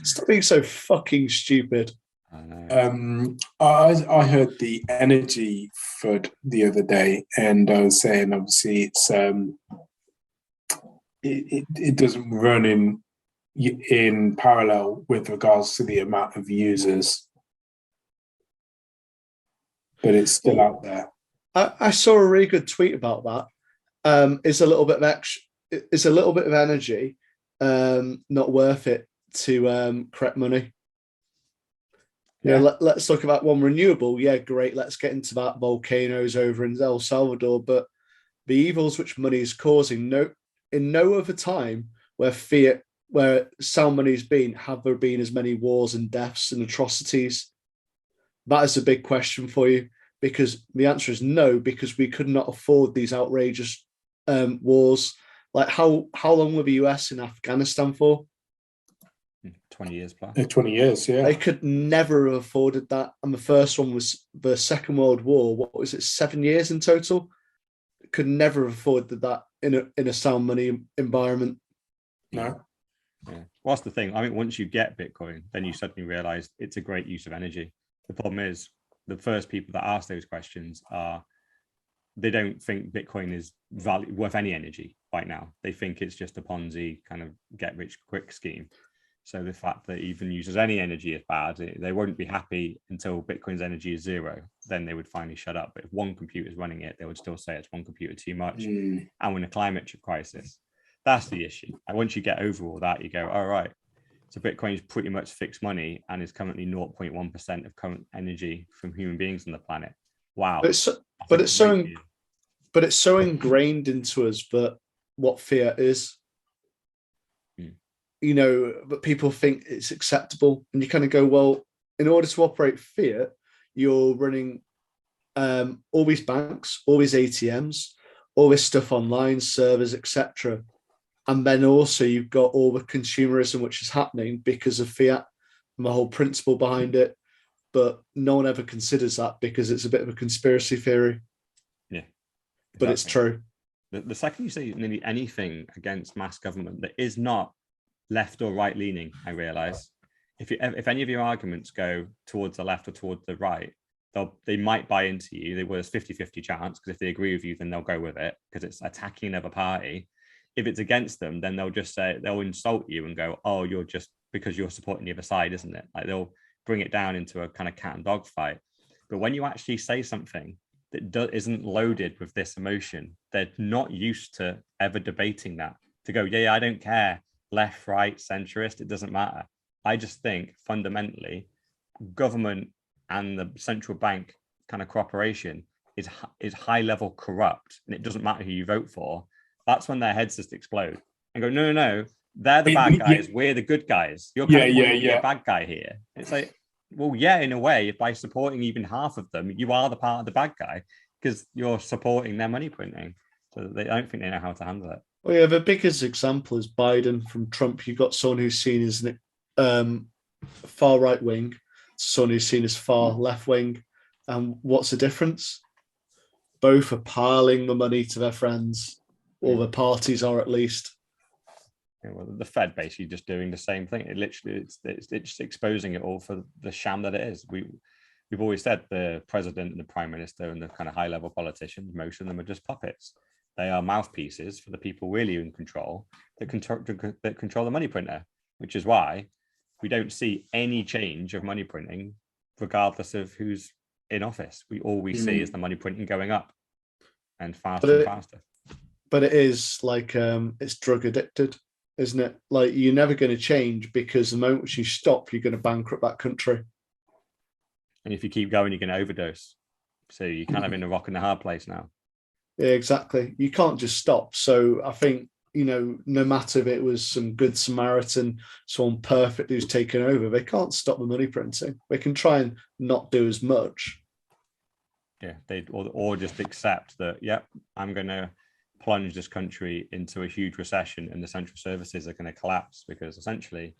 Stop being so fucking stupid. I know. I heard the energy FUD the other day, and I was saying obviously it doesn't run in parallel with regards to the amount of users, but it's still out there. I saw a really good tweet about that. It's a little bit of energy, not worth it to correct money. Yeah, let's talk about one renewable. Yeah, great. Let's get into that. Volcanoes over in El Salvador, but the evils which money is causing, in no other time where sound money's been, have there been as many wars and deaths and atrocities? That is a big question for you, because the answer is no, because we could not afford these outrageous wars. Like, how long were the US in Afghanistan for? 20 years plus. 20 years, yeah. They could never have afforded that. And the first one was the Second World War. What was it, 7 years in total? Could never have afforded that in a sound money environment. No. Yeah. What's the thing? I mean, once you get Bitcoin, then you suddenly realize it's a great use of energy. The problem is the first people that ask those questions they don't think Bitcoin is worth any energy right now. They think it's just a Ponzi kind of get rich quick scheme. So the fact that it even uses any energy is bad. They won't be happy until Bitcoin's energy is zero. Then they would finally shut up. But if one computer is running it, they would still say it's one computer too much. And we're in a climate crisis. That's the issue. And once you get over all that, you go, all right. So Bitcoin is pretty much fixed money and is currently 0.1% of current energy from human beings on the planet. Wow. But it's so ingrained into us that what fiat is. But people think it's acceptable, and you kind of go, well, in order to operate fiat, you're running all these banks, all these ATMs, all this stuff online, servers, etc. And then also you've got all the consumerism which is happening because of fiat and the whole principle behind it. But no one ever considers that because it's a bit of a conspiracy theory. Yeah, exactly. But it's true. The second you say nearly anything against mass government that is not left or right leaning, I realise, if any of your arguments go towards the left or towards the right, they might buy into you. There was 50-50 chance, because if they agree with you, then they'll go with it because it's attacking another party. If it's against them, then they'll just say, they'll insult you and go, oh, you're just, because you're supporting the other side, isn't it? Like, they'll bring it down into a kind of cat and dog fight. But when you actually say something that isn't loaded with this emotion, they're not used to ever debating that. To go, yeah, I don't care, left, right, centrist, it doesn't matter. I just think fundamentally, government and the central bank kind of cooperation is high level corrupt, and it doesn't matter who you vote for. That's when their heads just explode and go, no, they're the bad guys, we're the good guys. You're kind of a bad guy here. It's like, well, yeah, in a way, by supporting even half of them, you are the part of the bad guy because you're supporting their money printing. So I don't think they know how to handle it. Well, yeah, the biggest example is Biden from Trump. You've got someone who's seen as far right wing, someone who's seen as far left wing. And what's the difference? Both are piling the money to their friends, or the parties are at least. Yeah, well, the Fed basically just doing the same thing. It's just exposing it all for the sham that it is. We've always said the president and the prime minister and the kind of high level politicians, most of them are just puppets. They are mouthpieces for the people really in control that control the money printer, which is why we don't see any change of money printing, regardless of who's in office. All we see is the money printing going up and faster and faster. But it is like it's drug addicted, isn't it? Like, you're never going to change because the moment you stop, you're going to bankrupt that country. And if you keep going, you're going to overdose. So you're kind of in a rock and a hard place now. Yeah, exactly. You can't just stop. So I think, no matter if it was some good Samaritan, someone perfect who's taken over, they can't stop the money printing. They can try and not do as much. Yeah, or just accept that, yep, I'm going to plunge this country into a huge recession and the central services are going to collapse, because essentially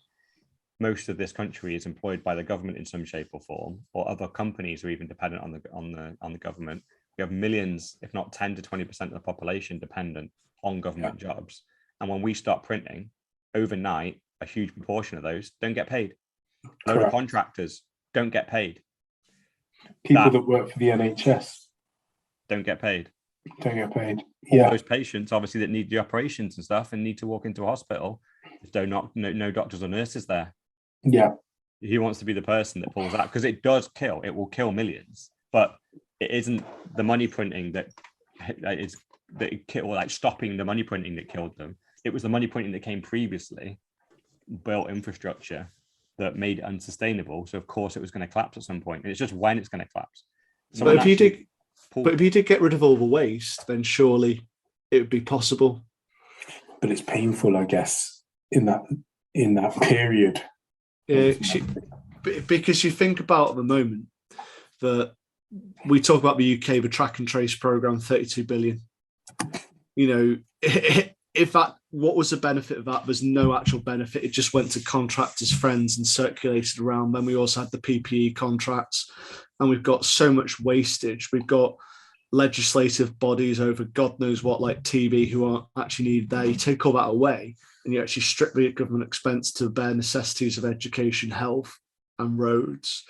most of this country is employed by the government in some shape or form, or other companies are even dependent on the government. We have millions, if not 10 to 20% of the population dependent on government jobs. And when we start printing, overnight, a huge proportion of those don't get paid. A load of contractors don't get paid. People that work for the NHS don't get paid. Yeah. Those patients, obviously, that need the operations and stuff and need to walk into a hospital, there's no doctors or nurses there. Yeah. He wants to be the person that pulls out, because it does kill. It will kill millions, but it isn't the money printing that killed, like stopping the money printing that killed them. It was the money printing that came previously, built infrastructure that made it unsustainable. So of course it was going to collapse at some point. And it's just when it's going to collapse. But if you did get rid of all the waste, then surely it would be possible. But it's painful, I guess, in that period. Yeah, because you think about at the moment that we talk about the UK, the track and trace program, 32 billion. If that, what was the benefit of that? There's no actual benefit. It just went to contractors' friends and circulated around. Then we also had the PPE contracts, and we've got so much wastage. We've got legislative bodies over God knows what, like TV, who aren't actually needed there. You take all that away, and you actually strip the government expense to the bare necessities of education, health, and roads.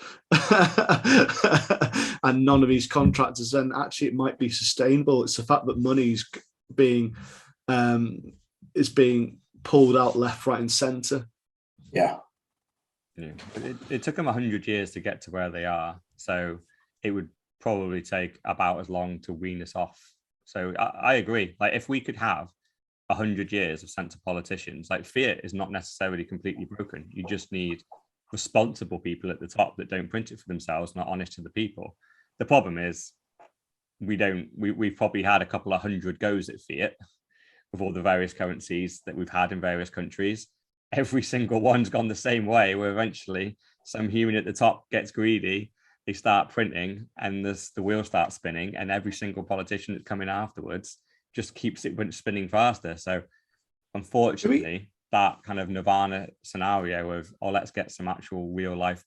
And none of these contractors, then actually it might be sustainable. It's the fact that money's being pulled out left, right, and centre. Yeah. But it took them 100 years to get to where they are. So it would probably take about as long to wean us off. So I agree. Like, if we could have 100 years of centre politicians, like, fiat is not necessarily completely broken. You just need responsible people at the top that don't print it for themselves, not honest to the people. The problem is we've probably had a couple of hundred goes at fiat with all the various currencies that we've had in various countries. Every single one's gone the same way, where eventually some human at the top gets greedy, they start printing, and the wheel starts spinning, and every single politician that's coming afterwards just keeps it spinning faster. So unfortunately, that kind of Nirvana scenario of, oh, let's get some actual real life,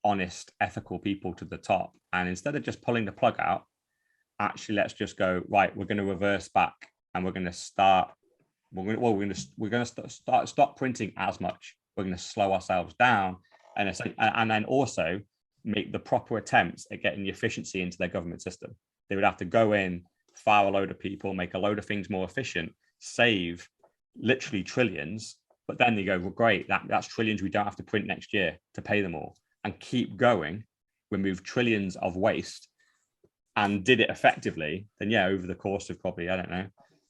honest, ethical people to the top. And instead of just pulling the plug out, actually, let's just go, right, we're going to reverse back and we're going to start, we're going to stop printing as much. We're going to slow ourselves down and then also make the proper attempts at getting the efficiency into their government system. They would have to go in, fire a load of people, make a load of things more efficient, save literally trillions, but then they go, well, great, that's trillions we don't have to print next year to pay them all, and keep going, remove trillions of waste, and did it effectively, then yeah, over the course of probably, I don't know,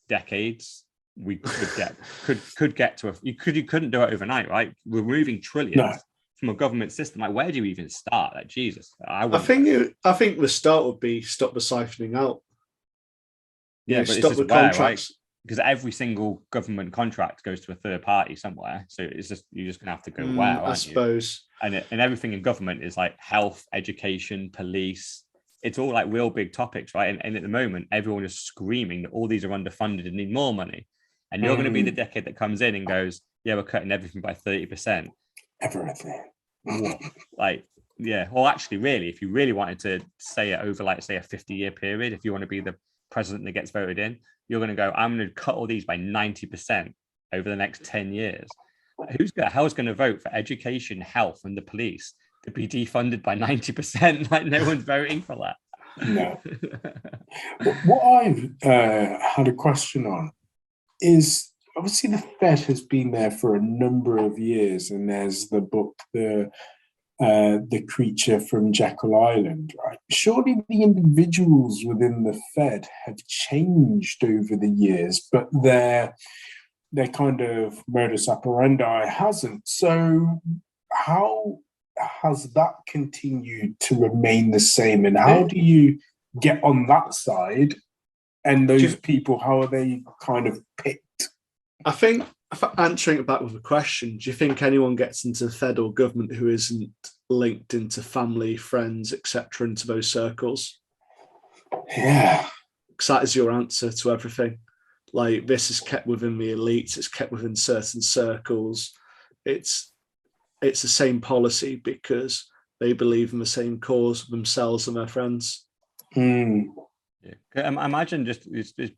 decades, we could get to you couldn't do it overnight, right? Removing trillions from a government system, like where do you even start? Like Jesus, I think the start would be stop the siphoning out. Yeah, but stop the contracts, right? Because every single government contract goes to a third party somewhere, so it's just you're just gonna have to go where, I suppose. And everything in government is like health, education, police. It's all like real big topics, right? And at the moment, everyone is screaming that all these are underfunded and need more money. And you're going to be the decade that comes in and goes, yeah, we're cutting everything by 30%. Everything. Like, yeah. Well, actually, really, if you really wanted to say it over, like, say, a 50-year period, if you want to be the president that gets voted in, you're going to go, I'm going to cut all these by 90% over the next 10 years. Who's going to vote for education, health, and the police to be defunded by 90%? Like, no one's voting for that. No. What I've had a question on is, obviously the Fed has been there for a number of years, and there's the book, the Creature from Jekyll Island, right? Surely the individuals within the Fed have changed over the years, but their kind of modus operandi hasn't. So how has that continued to remain the same, and how do you get on that side? And those people, how are they kind of picked? I think, answering it back with a question, do you think anyone gets into the federal government who isn't linked into family, friends, etc., into those circles? Yeah. Because that is your answer to everything. Like, this is kept within the elites, it's kept within certain circles. It's the same policy because they believe in the same cause themselves and their friends. Yeah. Imagine just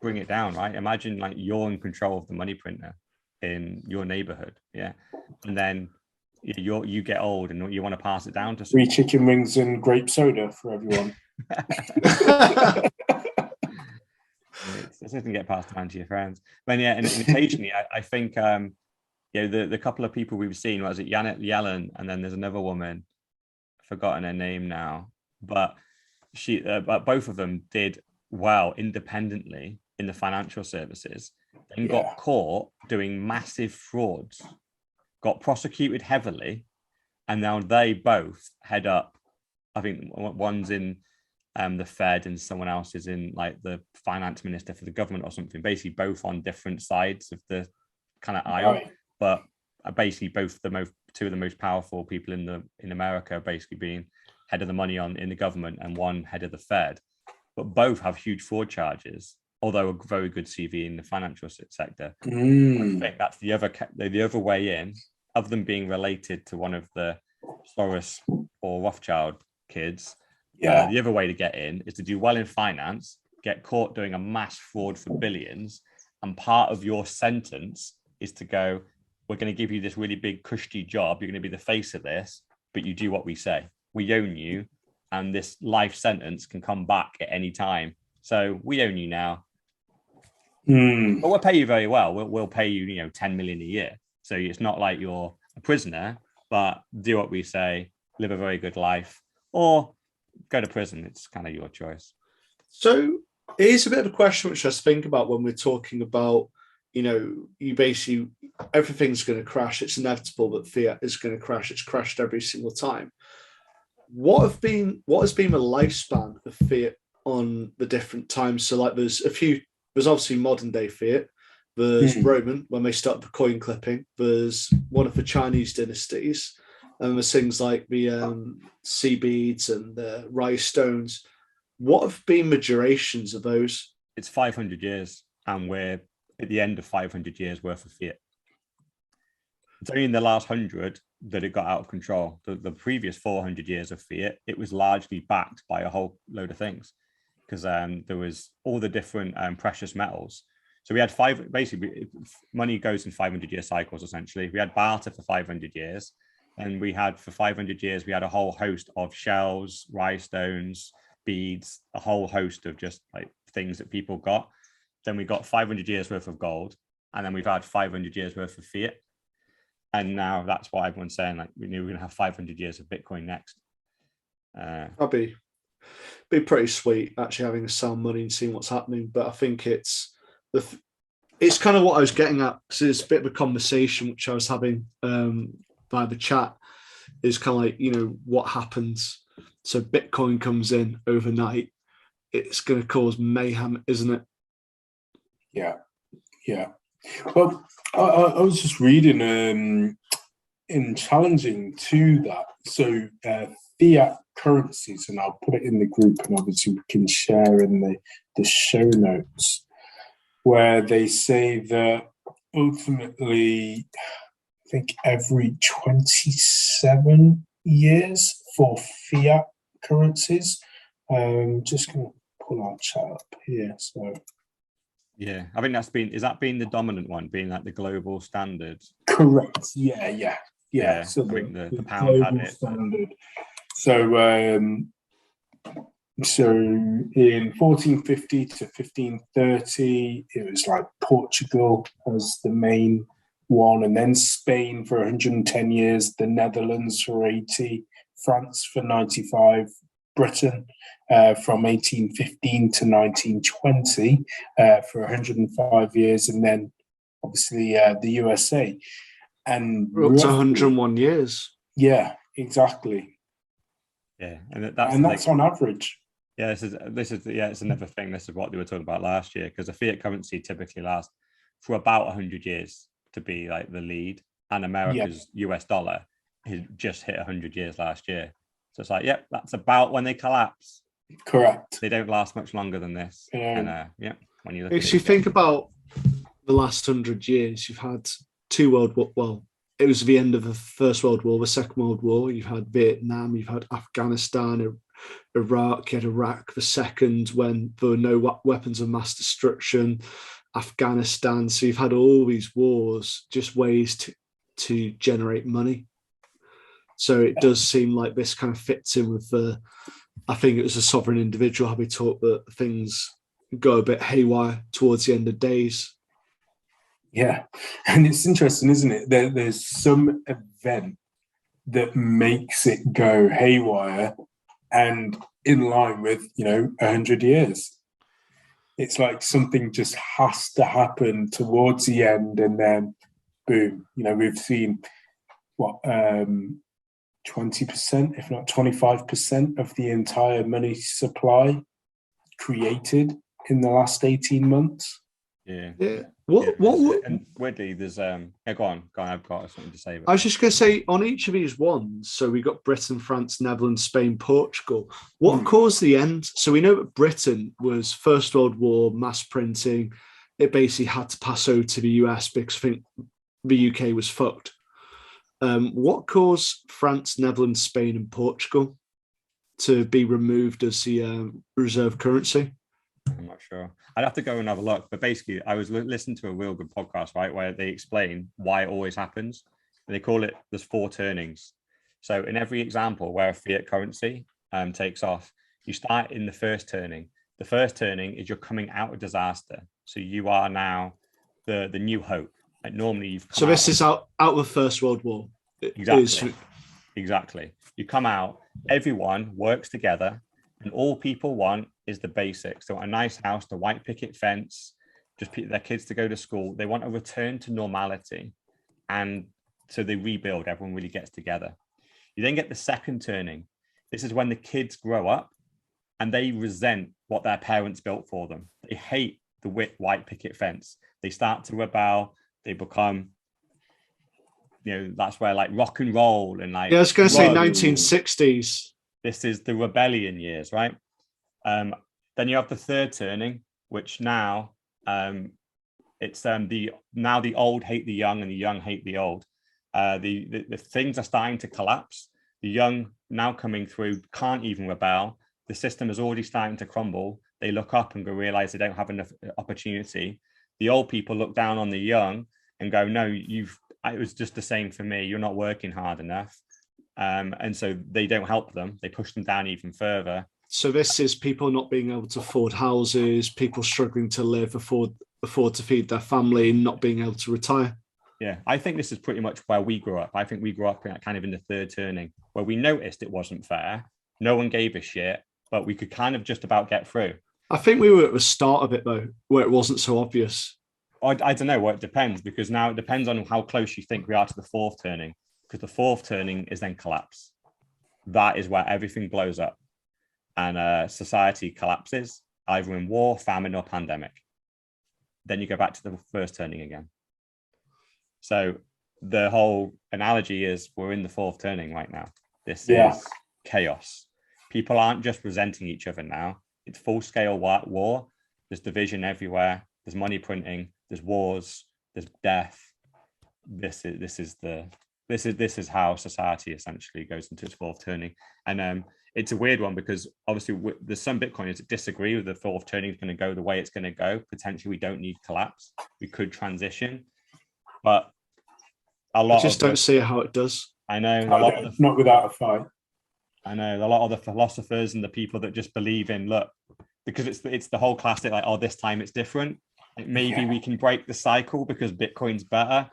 bring it down, right? Imagine like you're in control of the money printer in your neighborhood, yeah, and then you get old and you want to pass it down to someone. 3 chicken wings and grape soda for everyone. It doesn't get passed down to your friends. But yeah, and occasionally I think the couple of people we've seen, was it Janet Yellen, and then there's another woman, forgotten her name now, but but both of them did well independently in the financial services, then got caught doing massive frauds, got prosecuted heavily, and now they both head up, I think one's in the Fed and someone else is in like the finance minister for the government or something, basically both on different sides of the kind of aisle, but basically both two of the most powerful people in America basically being head of the money in the government and one head of the Fed, but both have huge fraud charges, although a very good CV in the financial sector. I think that's the other way in, of them being related to one of the Soros or Rothschild kids. The other way to get in is to do well in finance, get caught doing a mass fraud for billions, and part of your sentence is to go, we're going to give you this really big cushy job, you're going to be the face of this, but you do what we say. We own you, and this life sentence can come back at any time. So we own you now. But we'll pay you very well. We'll pay you, 10 million a year. So it's not like you're a prisoner, but do what we say, live a very good life, or go to prison. It's kind of your choice. So here's a bit of a question which I think about when we're talking about, you basically, everything's going to crash. It's inevitable that fiat is going to crash. It's crashed every single time. What has been the lifespan of fiat on the different times? So like there's obviously modern day fiat, there's Roman when they started the coin clipping, there's one of the Chinese dynasties, and there's things like the sea beads and the rice stones. What have been the durations of those? It's 500 years, and we're at the end of 500 years worth of fiat. It's only in the last 100 that it got out of control. The previous 400 years of fiat, it was largely backed by a whole load of things, because there was all the different precious metals. So we had basically money goes in 500-year cycles, essentially. We had barter for 500 years, and for 500 years, we had a whole host of shells, rhinestones, beads, a whole host of just like things that people got. Then we got 500 years worth of gold, and then we've had 500 years worth of fiat. And now that's what everyone's saying, like we knew we were going to have 500 years of Bitcoin next. That'd be pretty sweet, actually, having a sound money and seeing what's happening. But I think it's kind of what I was getting at. So it's a bit of a conversation which I was having via the chat. Is kind of like, what happens. So Bitcoin comes in overnight. It's going to cause mayhem, isn't it? Yeah. Well, I was just reading in challenging to that. So fiat currencies, and I'll put it in the group, and obviously we can share in the show notes, where they say that ultimately, I think every 27 years for fiat currencies. Just going to pull our chat up here. So. Yeah, I think is that been the dominant one, being like the global standard? Correct. Yeah. So I think the pound had it. Standard. So in 1450 to 1530, it was like Portugal as the main one, and then Spain for 110 years, the Netherlands for 80, France for 95, Britain from 1815 to 1920 for 105 years, and then obviously the USA. And we're up to 101 years. Yeah, exactly. Yeah, and that's on average. Yeah, this is it's another thing. This is what they were talking about last year, because the fiat currency typically lasts for about 100 years to be like the lead, and America's US dollar has just hit 100 years last year. So it's like, that's about when they collapse. Correct. They don't last much longer than this. And when you look if you think about the last 100 years, you've had two world war. Well, it was the end of the First World War, the Second World War. You've had Vietnam, you've had Afghanistan, Iraq, you had Iraq the second, when there were no weapons of mass destruction, Afghanistan. So you've had all these wars, just ways to generate money. So it does seem like this kind of fits in with I think it was a sovereign individual, how we talked that things go a bit haywire towards the end of days. Yeah, and it's interesting, isn't it? There's some event that makes it go haywire, and in line with 100 years. It's like something just has to happen towards the end, and then boom. We've seen 20%, if not 25% of the entire money supply created in the last 18 months. Yeah. And weirdly, there's go on. I've got something to say. I was just going to say, on each of these ones, so we got Britain, France, Netherlands, Spain, Portugal. What caused the end? So we know that Britain was First World War, mass printing. It basically had to pass over to the US because I think the UK was fucked. What caused France, Netherlands, Spain, and Portugal to be removed as the reserve currency? I'm not sure. I'd have to go and have a look. But basically, I was listening to a real good podcast, right, where they explain why it always happens. They call it, there's 4 turnings. So in every example where a fiat currency takes off, you start in the first turning. The first turning is you're coming out of disaster. So you are now the new hope. Like normally you've come this is out of the First World War. Exactly. You come out, everyone works together, and all people want is the basics. They want a nice house, the white picket fence, just their kids to go to school. They want a return to normality. And so they rebuild, everyone really gets together. You then get the second turning. This is when the kids grow up and they resent what their parents built for them. They hate the white picket fence. They start to rebel. They become, that's where like rock and roll and like. Yeah, I was going to say 1960s. This is the rebellion years, right? Then you have the third turning, which now It's the old hate the young and the young hate the old. The things are starting to collapse. The young now coming through can't even rebel. The system is already starting to crumble. They look up and realize they don't have enough opportunity. The old people look down on the young and go, no, it was just the same for me. You're not working hard enough. And so they don't help them. They push them down even further. So this is people not being able to afford houses, people struggling to live, afford to feed their family, not being able to retire. Yeah, I think this is pretty much where we grew up. I think we grew up kind of in the third turning, where we noticed it wasn't fair. No one gave a shit, but we could kind of just about get through. I think we were at the start of it, though, where it wasn't so obvious. I don't know. Well, it depends, because now it depends on how close you think we are to the fourth turning, because the fourth turning is then collapse. That is where everything blows up and society collapses, either in war, famine, or pandemic. Then you go back to the first turning again. So the whole analogy is we're in the fourth turning right now. This is chaos. People aren't just resenting each other now. It's full-scale war. There's division everywhere. There's money printing. There's wars. There's death. This is how society essentially goes into its fourth turning. And it's a weird one, because obviously there's some Bitcoiners that disagree with the fourth turning is going to go the way it's going to go. Potentially, we don't need collapse. We could transition, but I just don't see how it does. I know not without a fight. I know a lot of the philosophers and the people that just believe in, look, because it's the whole classic, like, oh, this time it's different. Like, maybe we can break the cycle because Bitcoin's better.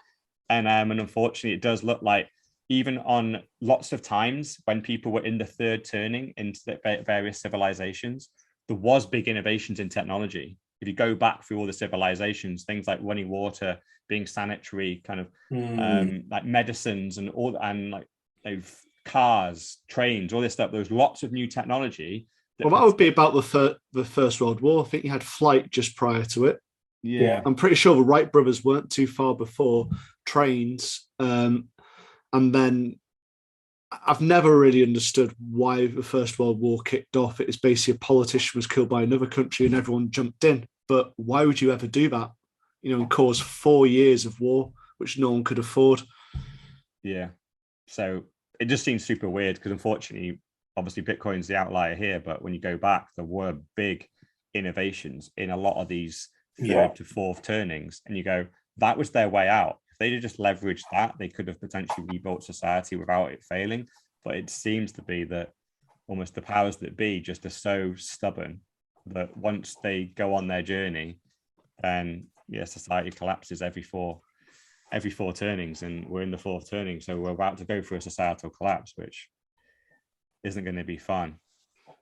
And unfortunately, it does look like even on lots of times when people were in the third turning into the various civilizations, there was big innovations in technology. If you go back through all the civilizations, things like running water, being sanitary, kind of like medicines and all, and like cars, trains, all this stuff. There was lots of new technology. That would be about the First World War. I think you had flight just prior to it. Yeah. I'm pretty sure the Wright brothers weren't too far before trains. And then I've never really understood why the First World War kicked off. It was basically a politician was killed by another country and everyone jumped in. But why would you ever do that? And cause 4 years of war, which no one could afford. Yeah. So it just seems super weird, because unfortunately, obviously Bitcoin's the outlier here, but when you go back, there were big innovations in a lot of these third to fourth turnings, and you go, that was their way out. If they'd have just leveraged that, they could have potentially rebuilt society without it failing. But it seems to be that almost the powers that be just are so stubborn that once they go on their journey, then society collapses every four turnings, and we're in the fourth turning, so we're about to go through a societal collapse, which isn't going to be fun.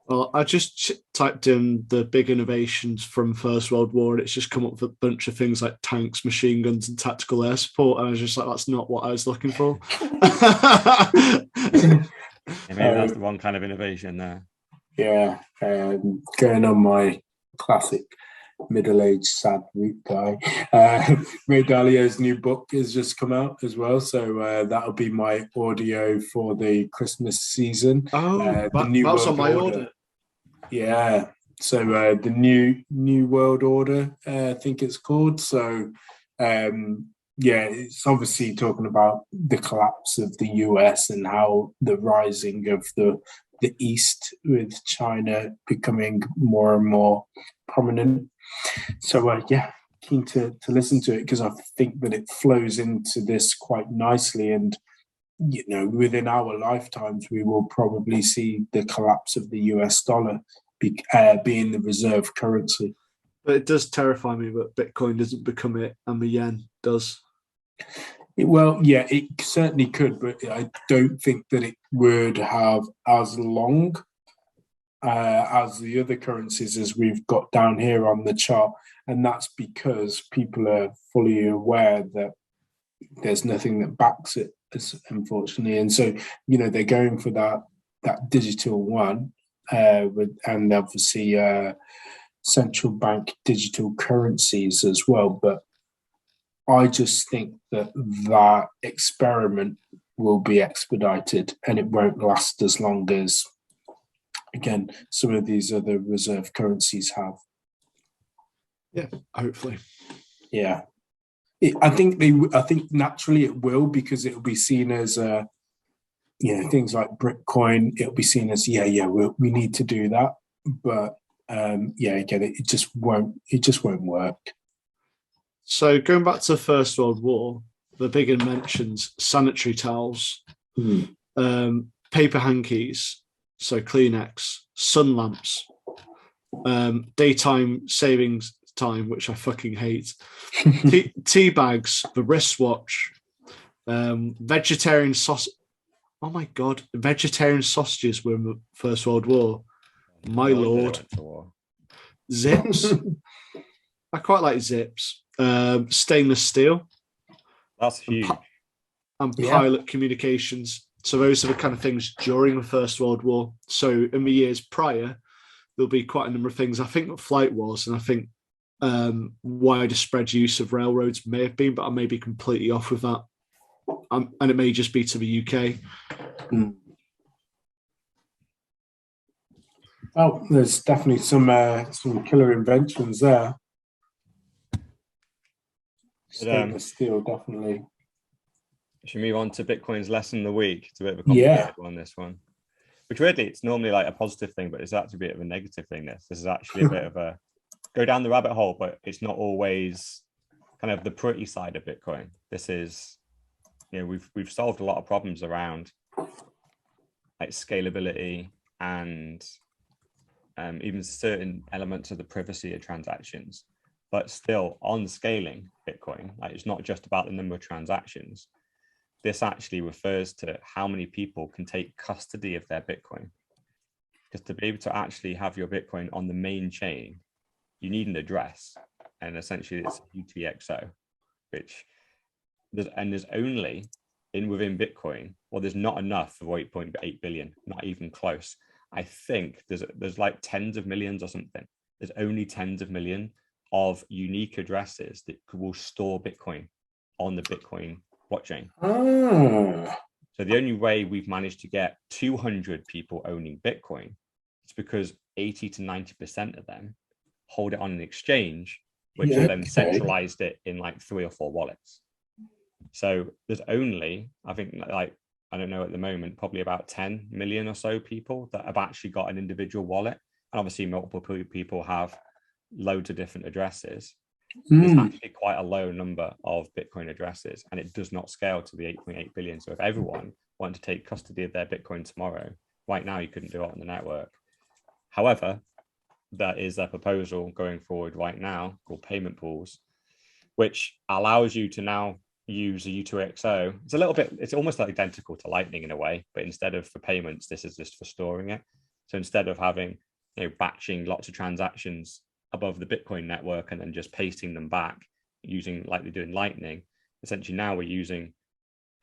Well, I just typed in the big innovations from First World War, and it's just come up with a bunch of things like tanks, machine guns, and tactical air support. And I was just like, that's not what I was looking for. Maybe that's the one kind of innovation there. Yeah, going on my classic middle-aged sad guy. Ray Dalio's new book has just come out as well, so that'll be my audio for the Christmas season. The new World on my order. Yeah, so the new World Order, I think it's called. So it's obviously talking about the collapse of the US and how the rising of the East, with China becoming more and more prominent. So keen to listen to it, because I think that it flows into this quite nicely, and within our lifetimes we will probably see the collapse of the US dollar being the reserve currency. But it does terrify me that Bitcoin doesn't become it and the yen does. Well, yeah, it certainly could, but I don't think that it would have as long as the other currencies as we've got down here on the chart. And that's because people are fully aware that there's nothing that backs it, unfortunately. And so, they're going for that digital one, and obviously central bank digital currencies as well. But I just think that experiment will be expedited, and it won't last as long as, again, some of these other reserve currencies have. Yeah, hopefully. Yeah. I think naturally it will, because it'll be seen as things like Bitcoin. It'll be seen as we need to do that, but again, it just won't work. So going back to the First World War, the big inventions: sanitary towels, paper hankies, so Kleenex, sun lamps, daytime savings time, which I fucking hate, tea bags, the wristwatch, vegetarian sausage. Oh my God, vegetarian sausages were in the First World War. My Lord. Zips. I quite like zips. Stainless steel. That's huge. And pilot communications. So those are the kind of things during the First World War. So in the years prior, there'll be quite a number of things. I think flight wars, and I think wider spread use of railroads may have been, but I may be completely off with that. And it may just be to the UK. Oh, there's definitely some killer inventions there. Stainless steel, definitely. Should we move on to Bitcoin's lesson of the week? It's a bit of a complicated one, this one. Which weirdly, it's normally like a positive thing, but it's actually a bit of a negative thing. This is actually a bit of a go down the rabbit hole, but it's not always kind of the pretty side of Bitcoin. This is, we've solved a lot of problems around like scalability and even certain elements of the privacy of transactions. But still, on scaling Bitcoin, like it's not just about the number of transactions. This actually refers to how many people can take custody of their Bitcoin. Because to be able to actually have your Bitcoin on the main chain, you need an address. And essentially it's UTXO, which there's only within Bitcoin, well, there's not enough for 8.8 billion, not even close. I think there's like tens of millions or something. There's only tens of millions of unique addresses that will store Bitcoin on the Bitcoin blockchain. So the only way we've managed to get 200 people owning Bitcoin is because 80 to 90% of them hold it on an exchange, which have then centralized it in like 3 or 4 wallets. So there's only, I think, like, I don't know at the moment, probably about 10 million or so people that have actually got an individual wallet. And obviously multiple people have loads of different addresses. There's actually quite a low number of Bitcoin addresses, and it does not scale to the 8.8 billion. So if everyone wanted to take custody of their Bitcoin tomorrow, right now you couldn't do it on the network. However, there is a proposal going forward right now called payment pools, which allows you to now use a U2XO. It's almost identical to Lightning in a way, but instead of for payments, this is just for storing it. So instead of having, batching lots of transactions above the Bitcoin network and then just pasting them back using like they do in Lightning, essentially now we're using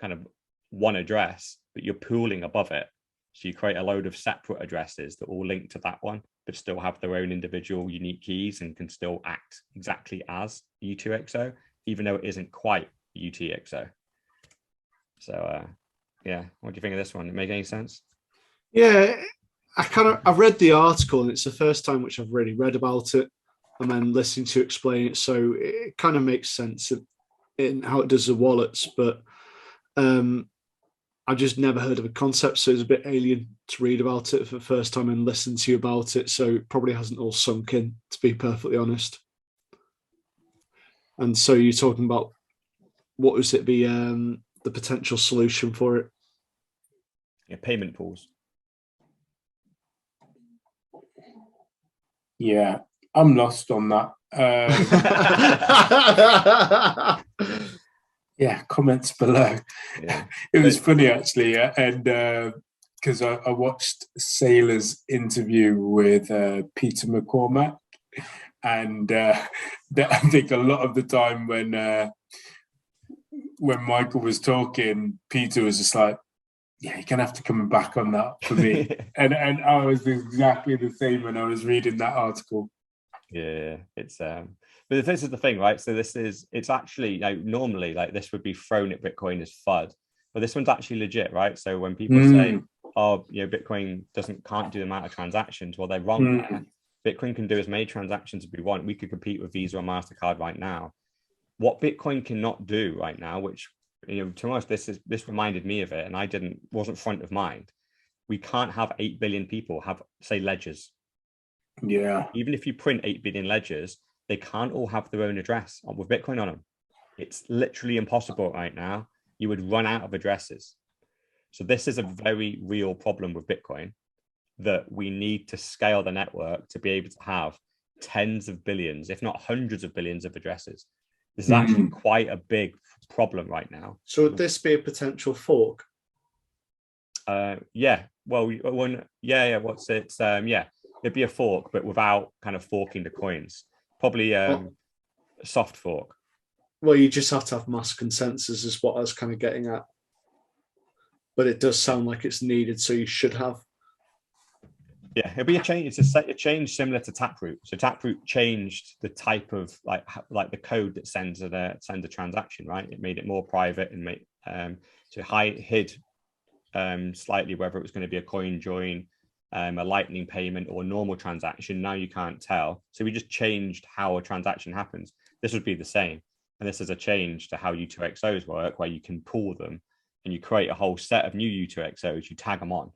kind of one address, but you're pooling above it. So you create a load of separate addresses that all link to that one, but still have their own individual unique keys and can still act exactly as U2XO, even though it isn't quite UTXO. So what do you think of this one? It make any sense? Yeah, I've read the article, and it's the first time which I've really read about it and then listening to explain it. So it kind of makes sense in how it does the wallets, but I just never heard of a concept, so it's a bit alien to read about it for the first time and listen to you about it. So it probably hasn't all sunk in, to be perfectly honest. And so you're talking about, what was it, the potential solution for it? Yeah, payment pools. Yeah, I'm lost on that. Yeah, comments below. Yeah. It was funny actually, and because I watched Sailor's interview with Peter McCormack, and I think a lot of the time when Michael was talking, Peter was just like, "Yeah, you're gonna have to come back on that for me," and I was exactly the same when I was reading that article. Yeah, it's but this is the thing, right? So it's actually, normally like this would be thrown at Bitcoin as FUD, but this one's actually legit, right? So when people say, oh, Bitcoin can't do the amount of transactions, well, they're wrong there. Bitcoin can do as many transactions as we want. We could compete with Visa or MasterCard right now. what Bitcoin cannot do right now, which, to be honest, this reminded me of it, and wasn't front of mind. We can't have 8 billion people have, say, ledgers. Yeah. Even if you print 8 billion ledgers, they can't all have their own address with Bitcoin on them. It's literally impossible right now. You would run out of addresses. So this is a very real problem with Bitcoin, that we need to scale the network to be able to have tens of billions, if not hundreds of billions of addresses. This is actually quite a big problem right now. So would this be a potential fork? Yeah. Well, yeah. What's it? Yeah, it'd be a fork, but without kind of forking the coins. Probably a soft fork. Well, you just have to have mass consensus, is what I was kind of getting at. But it does sound like it's needed, so you should have. Yeah, it'll be a change. It's a change similar to Taproot. So Taproot changed the type of like the code that sends a transaction, right? It made it more private and hid slightly whether it was going to be a coin join, a lightning payment, or a normal transaction. Now you can't tell. So we just changed how a transaction happens. This would be the same, and this is a change to how U2XOs work, where you can pool them and you create a whole set of new U2XOs. You tag them on.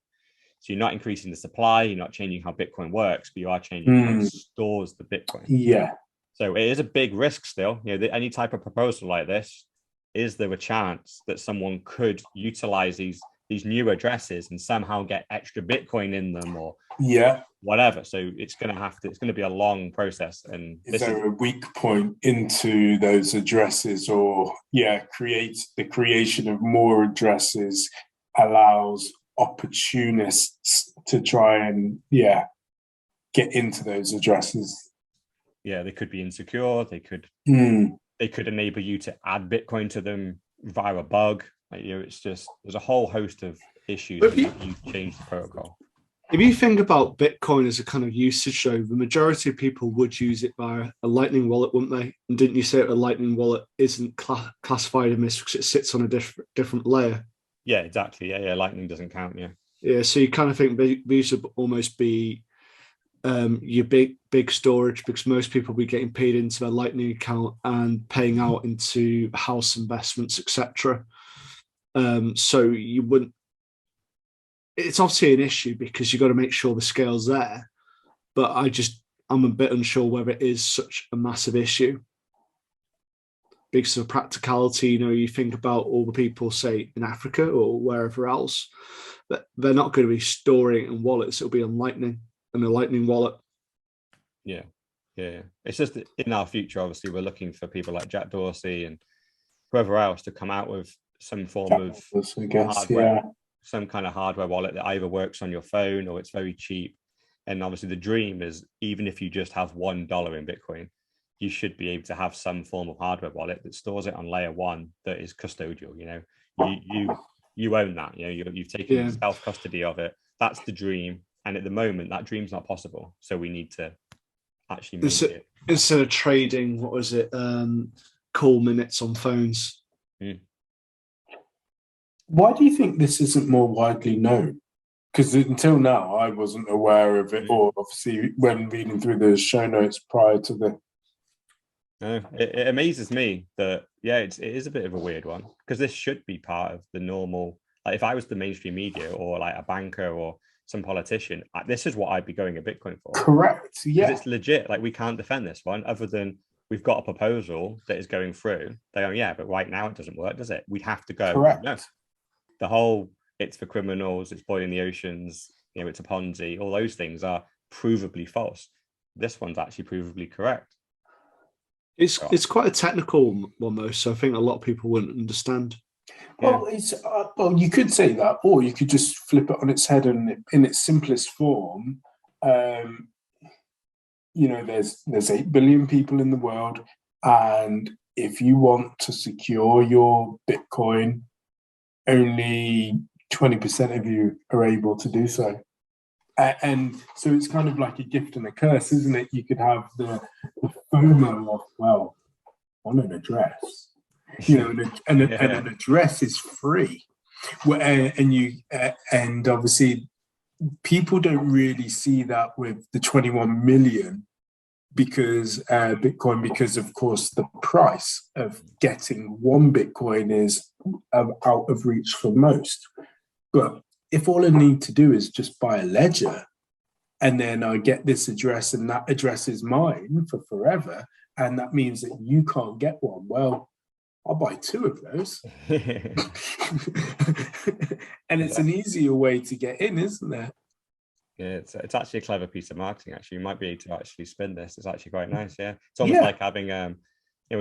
So you're not increasing the supply, you're not changing how Bitcoin works, but you are changing how it stores the Bitcoin. Yeah. So it is a big risk still. Any type of proposal like this, is there a chance that someone could utilize these new addresses and somehow get extra Bitcoin in them, or whatever? So it's going to be a long process. And is there a weak point into those addresses, or the creation of more addresses allows opportunists to try and get into those addresses? Yeah, they could be insecure. They could enable you to add Bitcoin to them via a bug. It's just, there's a whole host of issues when you change the protocol. If you think about Bitcoin as a kind of usage, though, the majority of people would use it via a Lightning wallet, wouldn't they? And didn't you say a Lightning wallet isn't classified in this because it sits on a different layer? Yeah, exactly. Yeah, Lightning doesn't count. Yeah. So you kind of think these would almost be your big storage, because most people will be getting paid into their Lightning account and paying out into house investments, etc. So you wouldn't. It's obviously an issue because you've got to make sure the scale's there, but I'm a bit unsure whether it is such a massive issue. Because of practicality, you think about all the people, say, in Africa or wherever else, that they're not going to be storing in wallets. It'll be on Lightning and a Lightning wallet. Yeah. It's just that in our future, obviously, we're looking for people like Jack Dorsey and whoever else to come out with some form of hardware, some kind of hardware wallet that either works on your phone or it's very cheap. And obviously, the dream is, even if you just have $1 in Bitcoin, you should be able to have some form of hardware wallet that stores it on layer 1 that is custodial. You own that. You've taken self custody of it. That's the dream. And at the moment, that dream's not possible. So we need to actually make it. Instead of trading, what was it? Call minutes on phones. Why do you think this isn't more widely known? Because until now, I wasn't aware of it, or obviously when reading through the show notes prior to the. No, it amazes me that it is a bit of a weird one, because this should be part of the normal. Like, if I was the mainstream media or like a banker or some politician, this is what I'd be going a Bitcoin for. Correct. Yeah, it's legit. Like, we can't defend this one other than we've got a proposal that is going through. They go, but right now it doesn't work, does it? We'd have to go. Correct. No, the whole it's for criminals, it's boiling the oceans, it's a Ponzi. All those things are provably false. This one's actually provably correct. It's quite a technical one, though, so I think a lot of people wouldn't understand. Well, it's you could say that, or you could just flip it on its head and in its simplest form. There's 8 billion people in the world, and if you want to secure your Bitcoin, only 20% of you are able to do so. And so it's kind of like a gift and a curse, isn't it? You could have the FOMO of, well, on an address, an address is free, and obviously people don't really see that with the 21 million Bitcoin, because of course the price of getting one Bitcoin is out of reach for most. But if all I need to do is just buy a ledger, and then I get this address, and that address is mine for forever, and that means that you can't get one, well, I'll buy two of those. And it's an easier way to get in, isn't there? Yeah, it's actually a clever piece of marketing. Actually, you might be able to actually spin this. It's actually quite nice. Yeah, it's almost like having a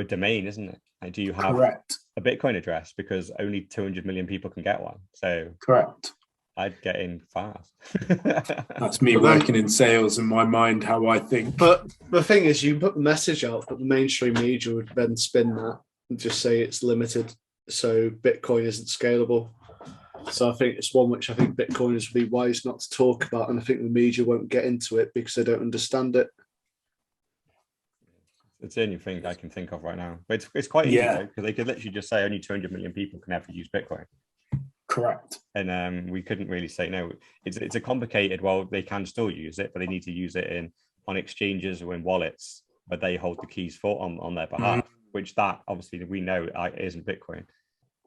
domain, isn't it? Like, do you have a Bitcoin address? Because only 200 million people can get one. So correct. I'd get in fast. That's me working in sales in my mind, how I think. But the thing is, you put the message out, but the mainstream media would then spin that and just say it's limited, so Bitcoin isn't scalable. So I think it's one which I think Bitcoiners would be wise not to talk about, and I think the media won't get into it because they don't understand it. It's the only thing I can think of right now. But it's quite easy, because they could literally just say only 200 million people can ever use Bitcoin. Correct. And we couldn't really say no. It's a complicated, well, they can still use it, but they need to use it on exchanges or in wallets where they hold the keys for on their behalf, which that obviously we know isn't Bitcoin.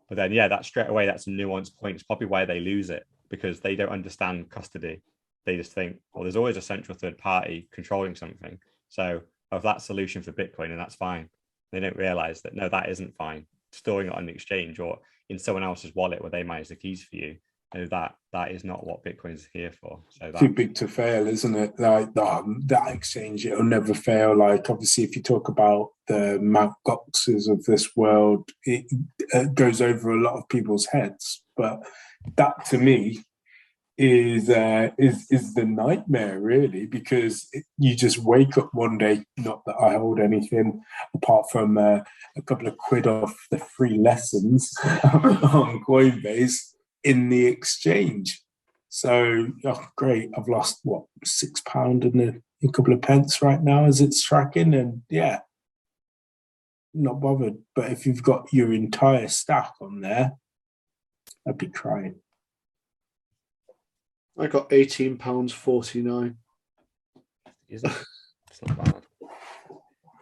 But then, that straight away, that's a nuanced point. It's probably why they lose it, because they don't understand custody. They just think, well, there's always a central third party controlling something. So if that's solution for Bitcoin, and that's fine. They don't realize that, no, that isn't fine. Storing it on an exchange or in someone else's wallet where they manage the keys for you, that is not what Bitcoin's here for. So too big to fail, isn't it? Like that exchange, it'll never fail. Like, obviously, if you talk about the Mt. Goxes of this world, it goes over a lot of people's heads. But that, to me, is the nightmare, really, because you just wake up one day, not that I hold anything apart from a couple of quid off the free lessons on Coinbase in the exchange. So, great, I've lost £6 and a couple of pence right now as it's tracking, and not bothered. But if you've got your entire stack on there, I'd be crying. I got £18.49. Is it? It's not bad.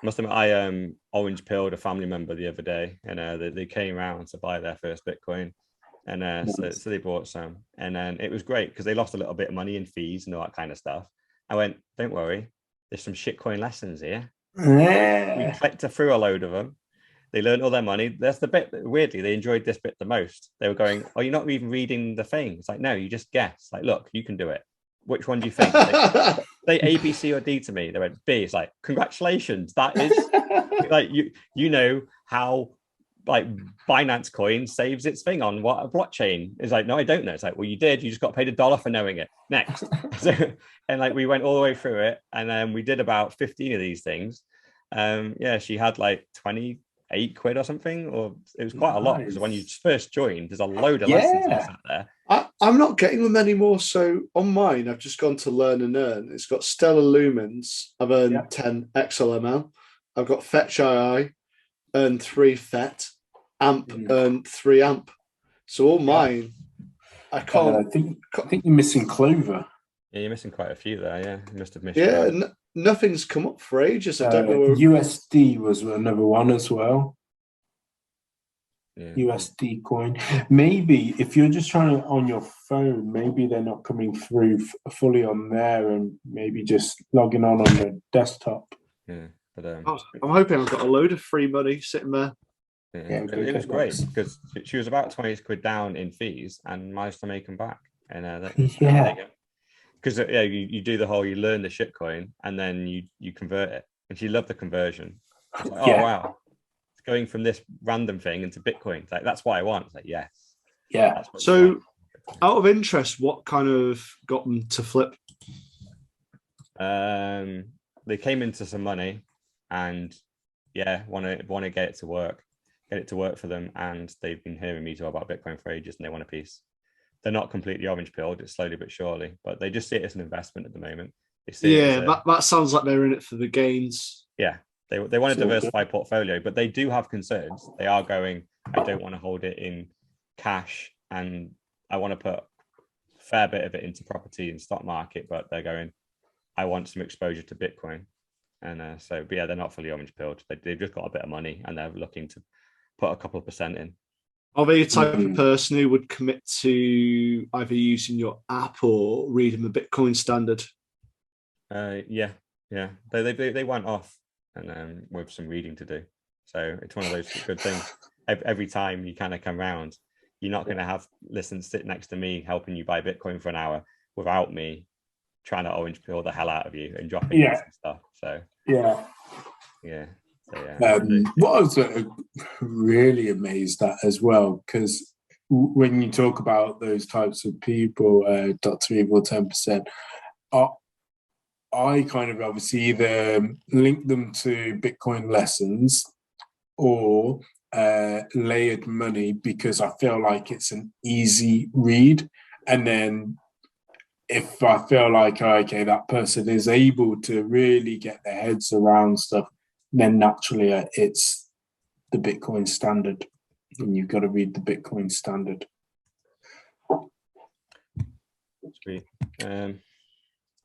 Must admit, I orange pilled a family member the other day, and they came around to buy their first Bitcoin, and nice. so they bought some, and then it was great because they lost a little bit of money in fees and all that kind of stuff. I went, don't worry, there's some shitcoin lessons here. We clicked through a load of them. They learned all their money. That's the bit, weirdly, they enjoyed this bit the most. They were going, oh, you're not even reading the thing. It's like, no, you just guess. Like, look, you can do it. Which one do you think? They A, B, C, or D to me. They went B. It's like, congratulations. That is like, you know how like Binance Coin saves its thing on what a blockchain. It's like, no, I don't know. It's like, well, you did. You just got paid $1 for knowing it. Next. And like, we went all the way through it. And then we did about 15 of these things. She had like 28 quid or something, or it was quite a lot, because when you first joined, there's a load of lessons out there. I'm not getting them anymore. So on mine, I've just gone to Learn and Earn. It's got Stellar Lumens. I've earned 10 XLML. I've got Fetch II, earned 3 FET, AMP, earned 3 AMP. So all mine, I can't. I think you're missing Clover. Yeah, you're missing quite a few there. Yeah, you must have missed. Yeah, nothing's come up for ages. I don't know. USD was another one as well. Yeah. USD coin. Maybe if you're just trying to on your phone, maybe they're not coming through fully on there, and maybe just logging on the desktop. Yeah, but I'm hoping I've got a load of free money sitting there. Yeah, it was great because she was about 20 quid down in fees and managed to make them back. And because you do the whole, you learn the shitcoin and then you convert it, and she loved the conversion. Like, oh wow, it's going from this random thing into Bitcoin. It's like, that's what I want. It's like, yes, yeah. So, out of interest, what kind of got them to flip? They came into some money, and want to get it to work for them, and they've been hearing me talk about Bitcoin for ages, and they want a piece. They're not completely orange pilled, it's slowly but surely, but they just see it as an investment at the moment. They see that sounds like they're in it for the gains. Yeah, they want to diversify portfolio, but they do have concerns. They are going, I don't want to hold it in cash, and I want to put a fair bit of it into property and stock market, but they're going, I want some exposure to Bitcoin. And but yeah, they're not fully orange pilled. They've just got a bit of money and they're looking to put a couple of percent in. Are they the type of person who would commit to either using your app or reading the Bitcoin Standard? Yeah. They went off and with some reading to do. So it's one of those good things. Every time you kind of come round, you're not going to have sit next to me helping you buy Bitcoin for an hour without me trying to orange pill the hell out of you and dropping in some stuff. So yeah. What I was really amazed at as well, because when you talk about those types of people, Dr. Evil 10%, I kind of obviously either link them to Bitcoin lessons or layered money, because I feel like it's an easy read. And then if I feel like, okay, that person is able to really get their heads around stuff, then naturally it's the Bitcoin Standard. And you've got to read the Bitcoin Standard. Sweet.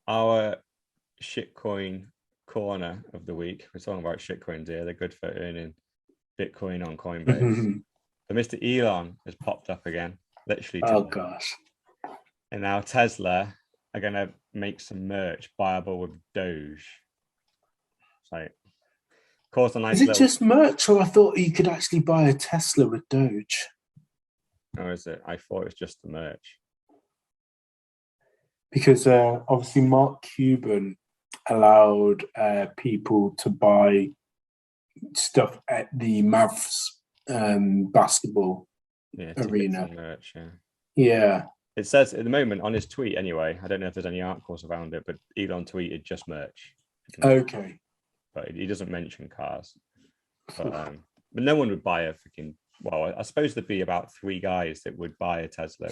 Our shitcoin corner of the week. We're talking about shitcoins here. They're good for earning Bitcoin on Coinbase. So Mr. Elon has popped up again, literally today. Oh gosh. And now Tesla are going to make some merch buyable with Doge. So, of course, a nice Is it just merch, or I thought you could actually buy a Tesla with Doge? Or is it? I thought it was just the merch. Because obviously Mark Cuban allowed people to buy stuff at the Mavs basketball arena. Merch, yeah. It says at the moment on his tweet anyway, I don't know if there's any articles around it, but Elon tweeted just merch. Okay. But he doesn't mention cars. But no one would buy a freaking... Well, I suppose there'd be about 3 guys that would buy a Tesla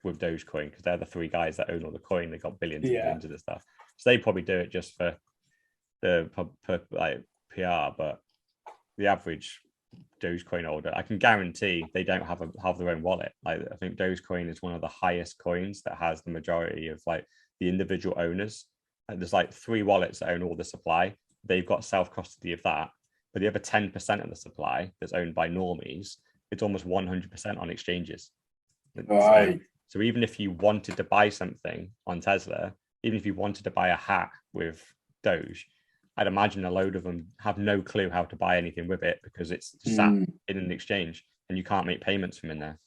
with Dogecoin, because they're the 3 guys that own all the coin. They got billions and billions of the stuff. So they probably do it just for the PR, but the average Dogecoin holder, I can guarantee they don't have their own wallet. Like, I think Dogecoin is one of the highest coins that has the majority of like the individual owners. And there's like 3 wallets that own all the supply. They've got self-custody of that, but the other 10% of the supply that's owned by normies, it's almost 100% on exchanges. Right. So even if you wanted to buy something on Tesla, even if you wanted to buy a hat with Doge, I'd imagine a load of them have no clue how to buy anything with it, because it's sat in an exchange and you can't make payments from in there.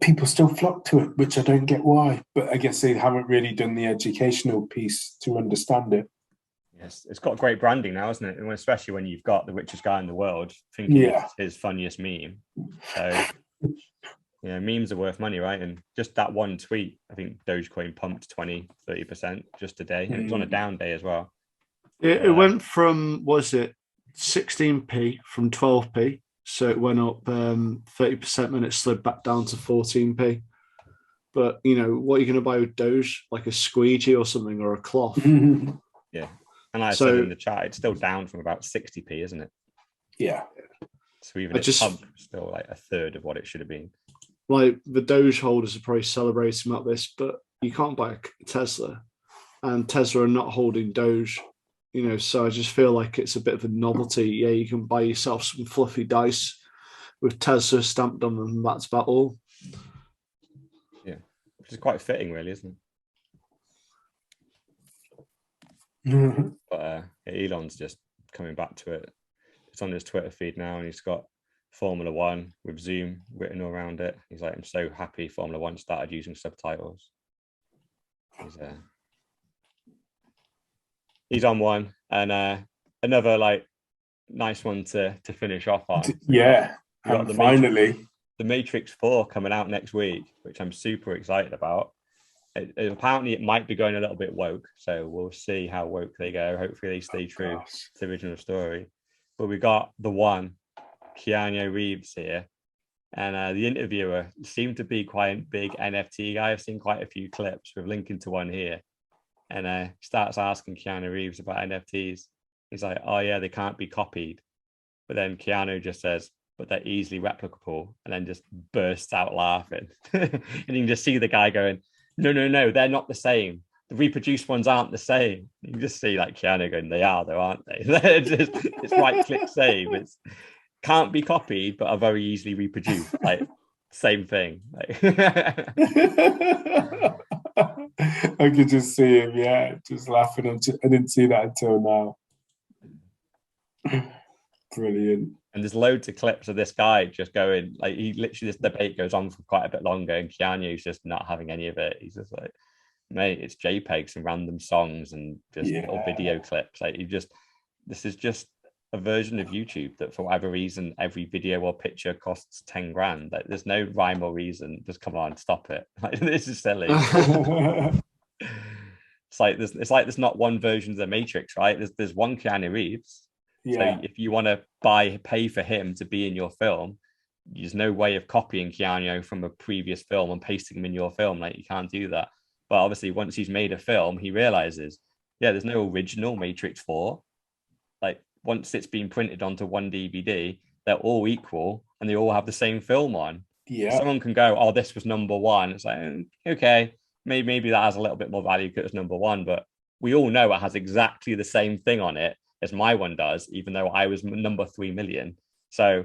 People still flock to it, which I don't get why, but I guess they haven't really done the educational piece to understand it. Yes, it's got great branding now, isn't it? And especially when you've got the richest guy in the world thinking it's his funniest meme. So memes are worth money, right? And just that one tweet, I think Dogecoin pumped 20-30% just today, and it was on a down day as well. It went from, was it 16p from 12p, so it went up 30%, and it slid back down to 14p. But what are you going to buy with Doge? Like a squeegee or something, or a cloth? Yeah, and I said in the chat, it's still down from about 60p, isn't it? Yeah. So even its pump still like a third of what it should have been. Like, the Doge holders are probably celebrating about this, but you can't buy a Tesla, and Tesla are not holding Doge, so I just feel like it's a bit of a novelty. Yeah, you can buy yourself some fluffy dice with Tesla stamped on them, and that's about all. Yeah, which is quite fitting, really, isn't it? Mm-hmm. But Elon's just coming back to it. It's on his Twitter feed now, and he's got Formula One with Zoom written all around it. He's like, I'm so happy Formula One started using subtitles. He's on one, and another like nice one to finish off on. Yeah, and finally the Matrix 4 coming out next week, which I'm super excited about. Apparently it might be going a little bit woke, so we'll see how woke they go. Hopefully they stay true to the original story. But we got the one, Keanu Reeves here, and the interviewer seemed to be quite a big NFT guy. I've seen quite a few clips. We're linking to one here, and starts asking Keanu Reeves about NFTs. He's like, oh yeah, they can't be copied. But then Keanu just says, but they're easily replicable, and then just bursts out laughing. And you can just see the guy going, no, they're not the same. the reproduced ones aren't the same. You can just see like Keanu going, they are, though, aren't they? It's right click save. It's can't be copied, but are very easily reproduced. Like same thing. Like, I could just see him, just laughing. I didn't see that until now. Brilliant. And there's loads of clips of this guy just going, like, he literally, this debate goes on for quite a bit longer, and Keanu's just not having any of it. He's just like, mate, it's JPEGs and random songs and just little video clips. Like, this is just a version of YouTube that, for whatever reason, every video or picture costs 10 grand. Like, there's no rhyme or reason. Just come on, stop it. Like, this is silly. It's like there's not one version of the Matrix, right? There's one Keanu Reeves. Yeah. So if you want to pay for him to be in your film, there's no way of copying Keanu from a previous film and pasting him in your film. Like, you can't do that. But obviously, once he's made a film, he realizes, there's no original Matrix 4. Like, once it's been printed onto one DVD, they're all equal and they all have the same film on. Yeah. Someone can go, oh, this was number one. It's like, okay, maybe that has a little bit more value because it's number one, but we all know it has exactly the same thing on it as my one does, even though I was number 3 million. So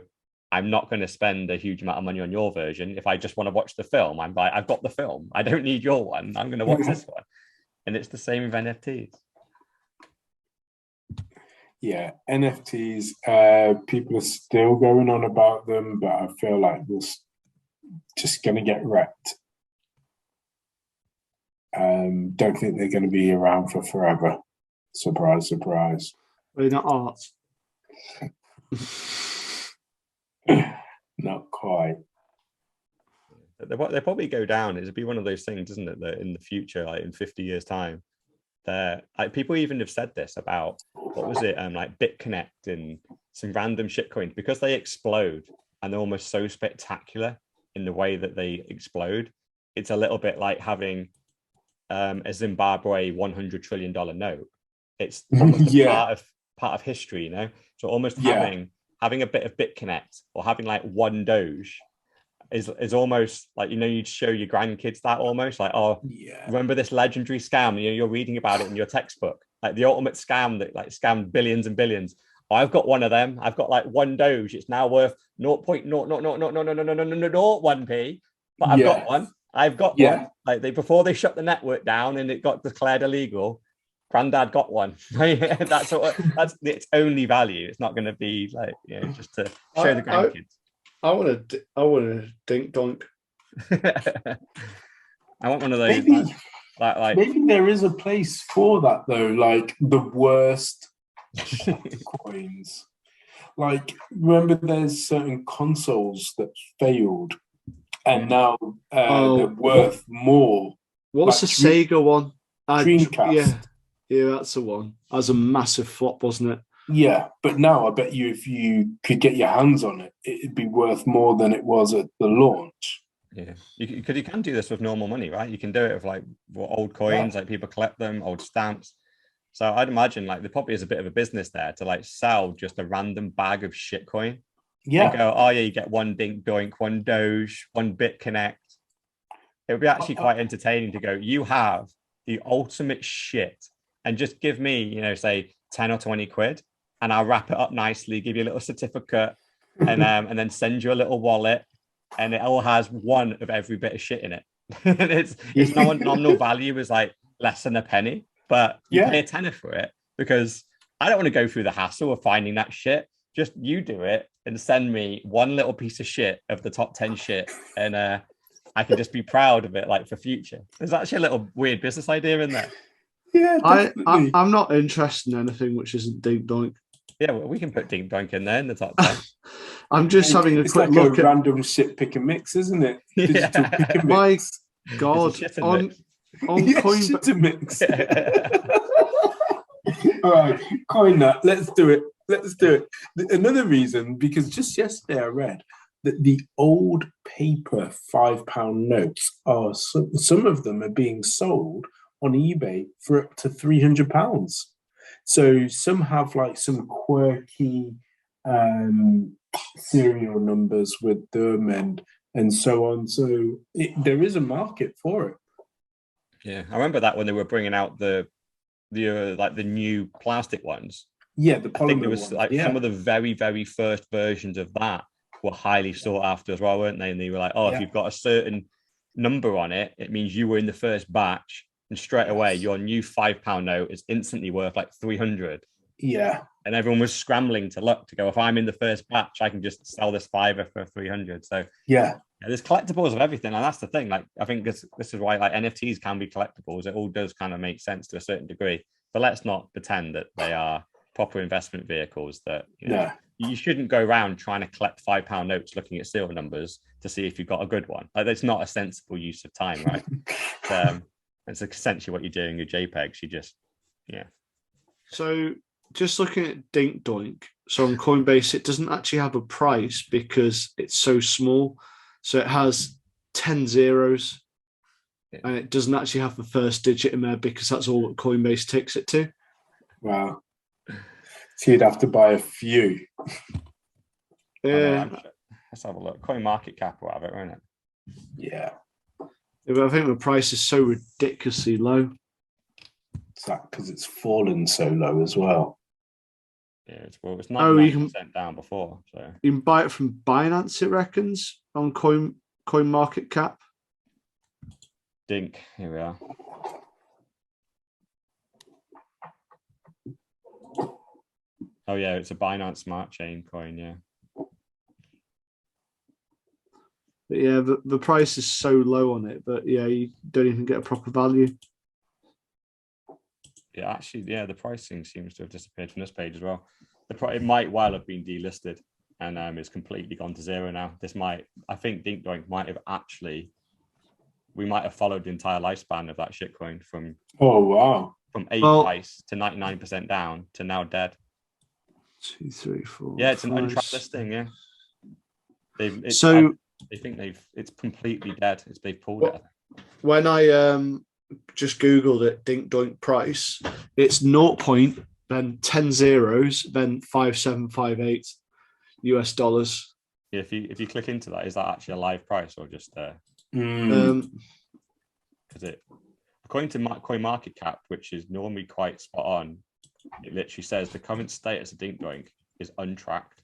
I'm not going to spend a huge amount of money on your version. If I just want to watch the film, I'm like, I've got the film. I don't need your one. I'm going to watch this one. And it's the same with NFTs. Yeah, NFTs, people are still going on about them, but I feel like this just going to get wrecked. Don't think they're going to be around for forever. Surprise, surprise. They're not art. Not quite. They probably go down. It'll be one of those things, isn't it, that in the future, like in 50 years' time, like people even have said this about, what was it, like BitConnect and some random shitcoins, because they explode and they're almost so spectacular in the way that they explode. It's a little bit like having a Zimbabwe $100 trillion note. It's almost part of history, you know. So almost having a bit of BitConnect or having like one Doge is almost like, you know, you'd show your grandkids that, almost like, remember this legendary scam? You know, you're reading about it in your textbook, like the ultimate scam that like scammed billions and billions. Oh, I've got one of them. I've got like one Doge. It's now worth 0.0000001p, but I've got one. I've got one. Like before they shut the network down and it got declared illegal, Granddad got one. That's its only value. It's not going to be like, you know, just to show the grandkids. I want a dink donk. I want one of those. Maybe there is a place for that though. Like the worst coins. Like, remember, there's certain consoles that failed, and now they're worth more. What's the Sega one? Dreamcast. Yeah, that's the one. That was a massive flop, wasn't it? Yeah, but now I bet you if you could get your hands on it, it'd be worth more than it was at the launch. Yeah, you can do this with normal money, right? You can do it with like old coins, like people collect them, old stamps. So I'd imagine like there probably is a bit of a business there to like sell just a random bag of shitcoin. Yeah. And go, you get one Dink Doink, one Doge, one BitConnect. It would be actually quite entertaining to go, you have the ultimate shit, and just give me, you know, say 10 or 20 quid, and I'll wrap it up nicely, give you a little certificate, and then send you a little wallet, and it all has one of every bit of shit in it. It's nominal value is like less than a penny, but you pay a tenner for it, because I don't want to go through the hassle of finding that shit. Just you do it and send me one little piece of shit of the top 10 shit, and I can just be proud of it, like for future. There's actually a little weird business idea in there. Yeah, I'm not interested in anything which isn't Dink Doink. Yeah, well, we can put Dink Doink in there in the top 10. I'm just having a quick look at random shit pick and mix, isn't it? Digital pick and mix. My God, on shit and mix. All right, coin that. Let's do it. Another reason, because just yesterday I read that the old paper £5 notes are some of them are being sold on eBay for up to £300. So some have like some quirky serial numbers with them and so on. So there is a market for it. Yeah, I remember that when they were bringing out the like the new plastic ones. Yeah, the I think polymer there was ones, like some of the very, very first versions of that were highly sought after as well, weren't they? And they were like, oh, if you've got a certain number on it, it means you were in the first batch, and straight away your new £5 note is instantly worth like 300. Yeah. And everyone was scrambling to look to go, if I'm in the first batch, I can just sell this fiver for 300. So there's collectibles of everything, and that's the thing. Like, I think this is why like NFTs can be collectibles. It all does kind of make sense to a certain degree, but let's not pretend that they are proper investment vehicles. That you shouldn't go around trying to collect £5 notes looking at serial numbers to see if you've got a good one. Like, that's not a sensible use of time, right? It's essentially what you're doing with JPEGs. You just So just looking at Dink Doink, so on Coinbase, it doesn't actually have a price because it's so small. So it has 10 zeros, and it doesn't actually have the first digit in there because that's all that Coinbase takes it to. Wow. So you'd have to buy a few. Yeah. Let's have a look. CoinMarketCap will have it, won't it? Yeah. But I think the price is so ridiculously low. Is that because it's fallen so low as well? Yeah, it's 99% down before. So you can buy it from Binance, it reckons, on CoinMarketCap. Dink, here we are. Oh yeah, it's a Binance Smart Chain coin, yeah. But yeah, the price is so low on it, but yeah, you don't even get a proper value. Yeah, actually, yeah, the pricing seems to have disappeared from this page as well. It might well have been delisted and it's completely gone to zero now. I think Dink Doink might have we might have followed the entire lifespan of that shitcoin from from price to 99% down to now dead. 2, 3, 4. Yeah, it's 5, an untracked listing. Yeah, they think it's completely dead. They've pulled it. When I just googled it, Dink Doink price, it's 0. Then 10 zeros, then 5758 US dollars. Yeah, if you click into that, is that actually a live price or just because according to CoinMarketCap, which is normally quite spot on, it literally says the current status of Dink Doink is untracked.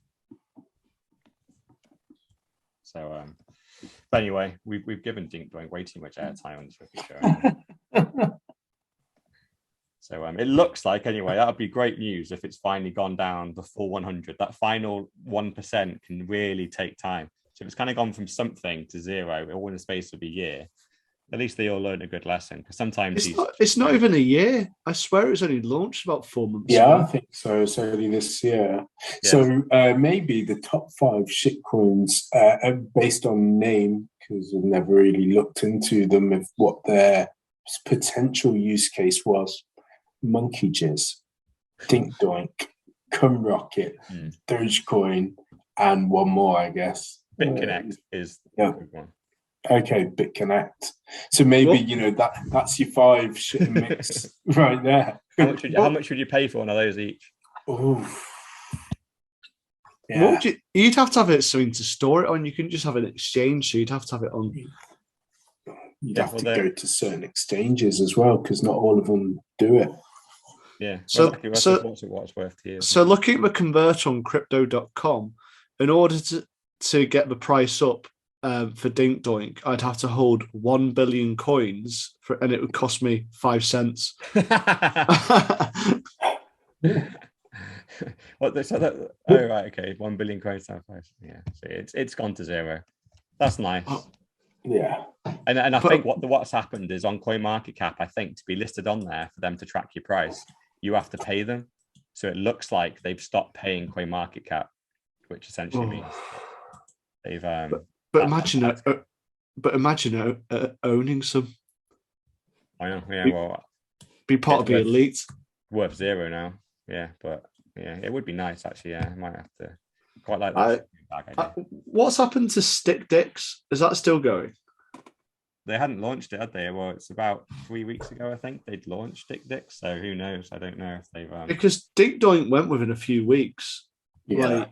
So but anyway, we've given Dink Doink way too much airtime on this review show. So it looks like, anyway, that would be great news if it's finally gone down before 100. That final 1% can really take time. So if it's kind of gone from something to zero all in the space of a year, at least they all learned a good lesson. Because sometimes it's not even a year. I swear it was only launched about 4 months ago. I think so. It's only this year. Yeah. So maybe the top 5 shitcoins based on name, because I've never really looked into them, of what their potential use case was. Monkey Jizz, Dink Doink, Cum Rocket, Dogecoin, and one more, I guess. BitConnect is the good one. Okay, BitConnect. So maybe that's your 5 shit mix right there. How much would you pay for one of those each? Yeah. You'd have to have it something to store it on. You couldn't just have an exchange, so you'd have to have it on. You'd have to go to certain exchanges as well, because not all of them do it. Yeah. So what's it worth to you? So looking at the converter on crypto.com, in order to get the price up for Dink Doink, I'd have to hold 1 billion coins and it would cost me 5 cents. Right, okay, 1 billion coins times 5. Yeah, so it's gone to zero. That's nice. Yeah. And I think what's happened is on CoinMarketCap, I think to be listed on there for them to track your price, you have to pay them. So it looks like they've stopped paying CoinMarketCap, which essentially means they've. Imagine owning some. I know. Yeah. Be part of the elite. Worth zero now. Yeah, but yeah, it would be nice actually. Yeah, I might have to. Quite like that. What's happened to Stick Dicks? Is that still going? They hadn't launched it, had they? Well, it's about 3 weeks ago, I think they'd launched Stick Dicks. So who knows? I don't know if they've. Because Dink Doink went within a few weeks. Yeah.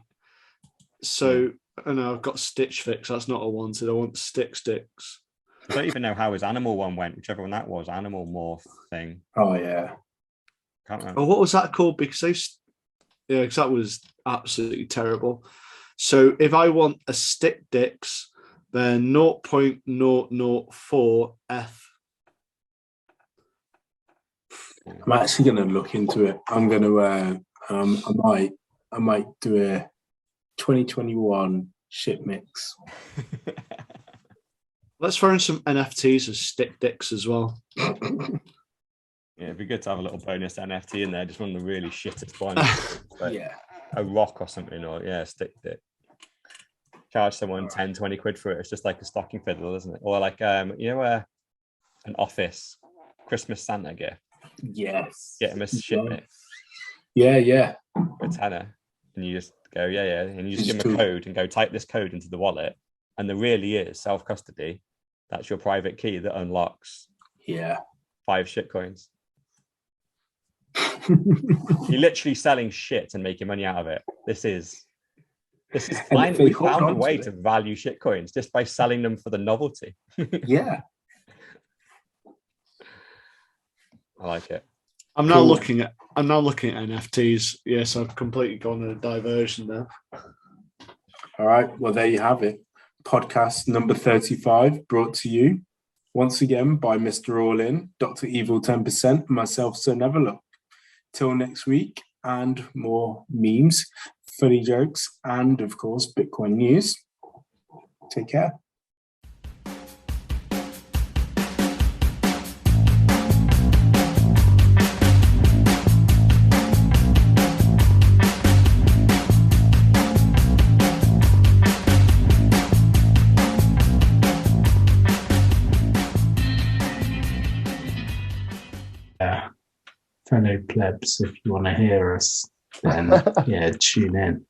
I know I've got Stitch Fix. That's not what I wanted. I want Stick Sticks. I don't even know how his animal one went, whichever one that was, animal morph thing. Oh yeah. Can't remember. Oh, what was that called? Because because that was absolutely terrible. So if I want a stick dix, then 0.004 F. I'm actually going to look into it. I'm going to. I might do a 2021 shit mix. Let's throw in some NFTs as stick dicks as well. Yeah, it'd be good to have a little bonus NFT in there, just one of the really shittest ones. Like Yeah. a rock or something, or stick dick. Charge someone 10, 20 quid for it. It's just like a stocking fiddle, isn't it? Or like an office Christmas Santa gift. Yes. Get him a shit mix. Yeah. For a tenner. And you just go, yeah. And you just give them a code and go type this code into the wallet. And there really is self-custody. That's your private key that unlocks 5 shit coins. You're literally selling shit and making money out of it. This is fine. We found a way to value shit coins just by selling them for the novelty. Yeah. I like it. I'm now looking at NFTs. Yes, I've completely gone on a diversion there. All right. Well, there you have it. Podcast number 35 brought to you once again by Mr. All In, Dr. Evil 10%, and myself, Sir Neverlook. Till next week, and more memes, funny jokes, and of course, Bitcoin news. Take care. Fellow plebs, if you want to hear us, then tune in.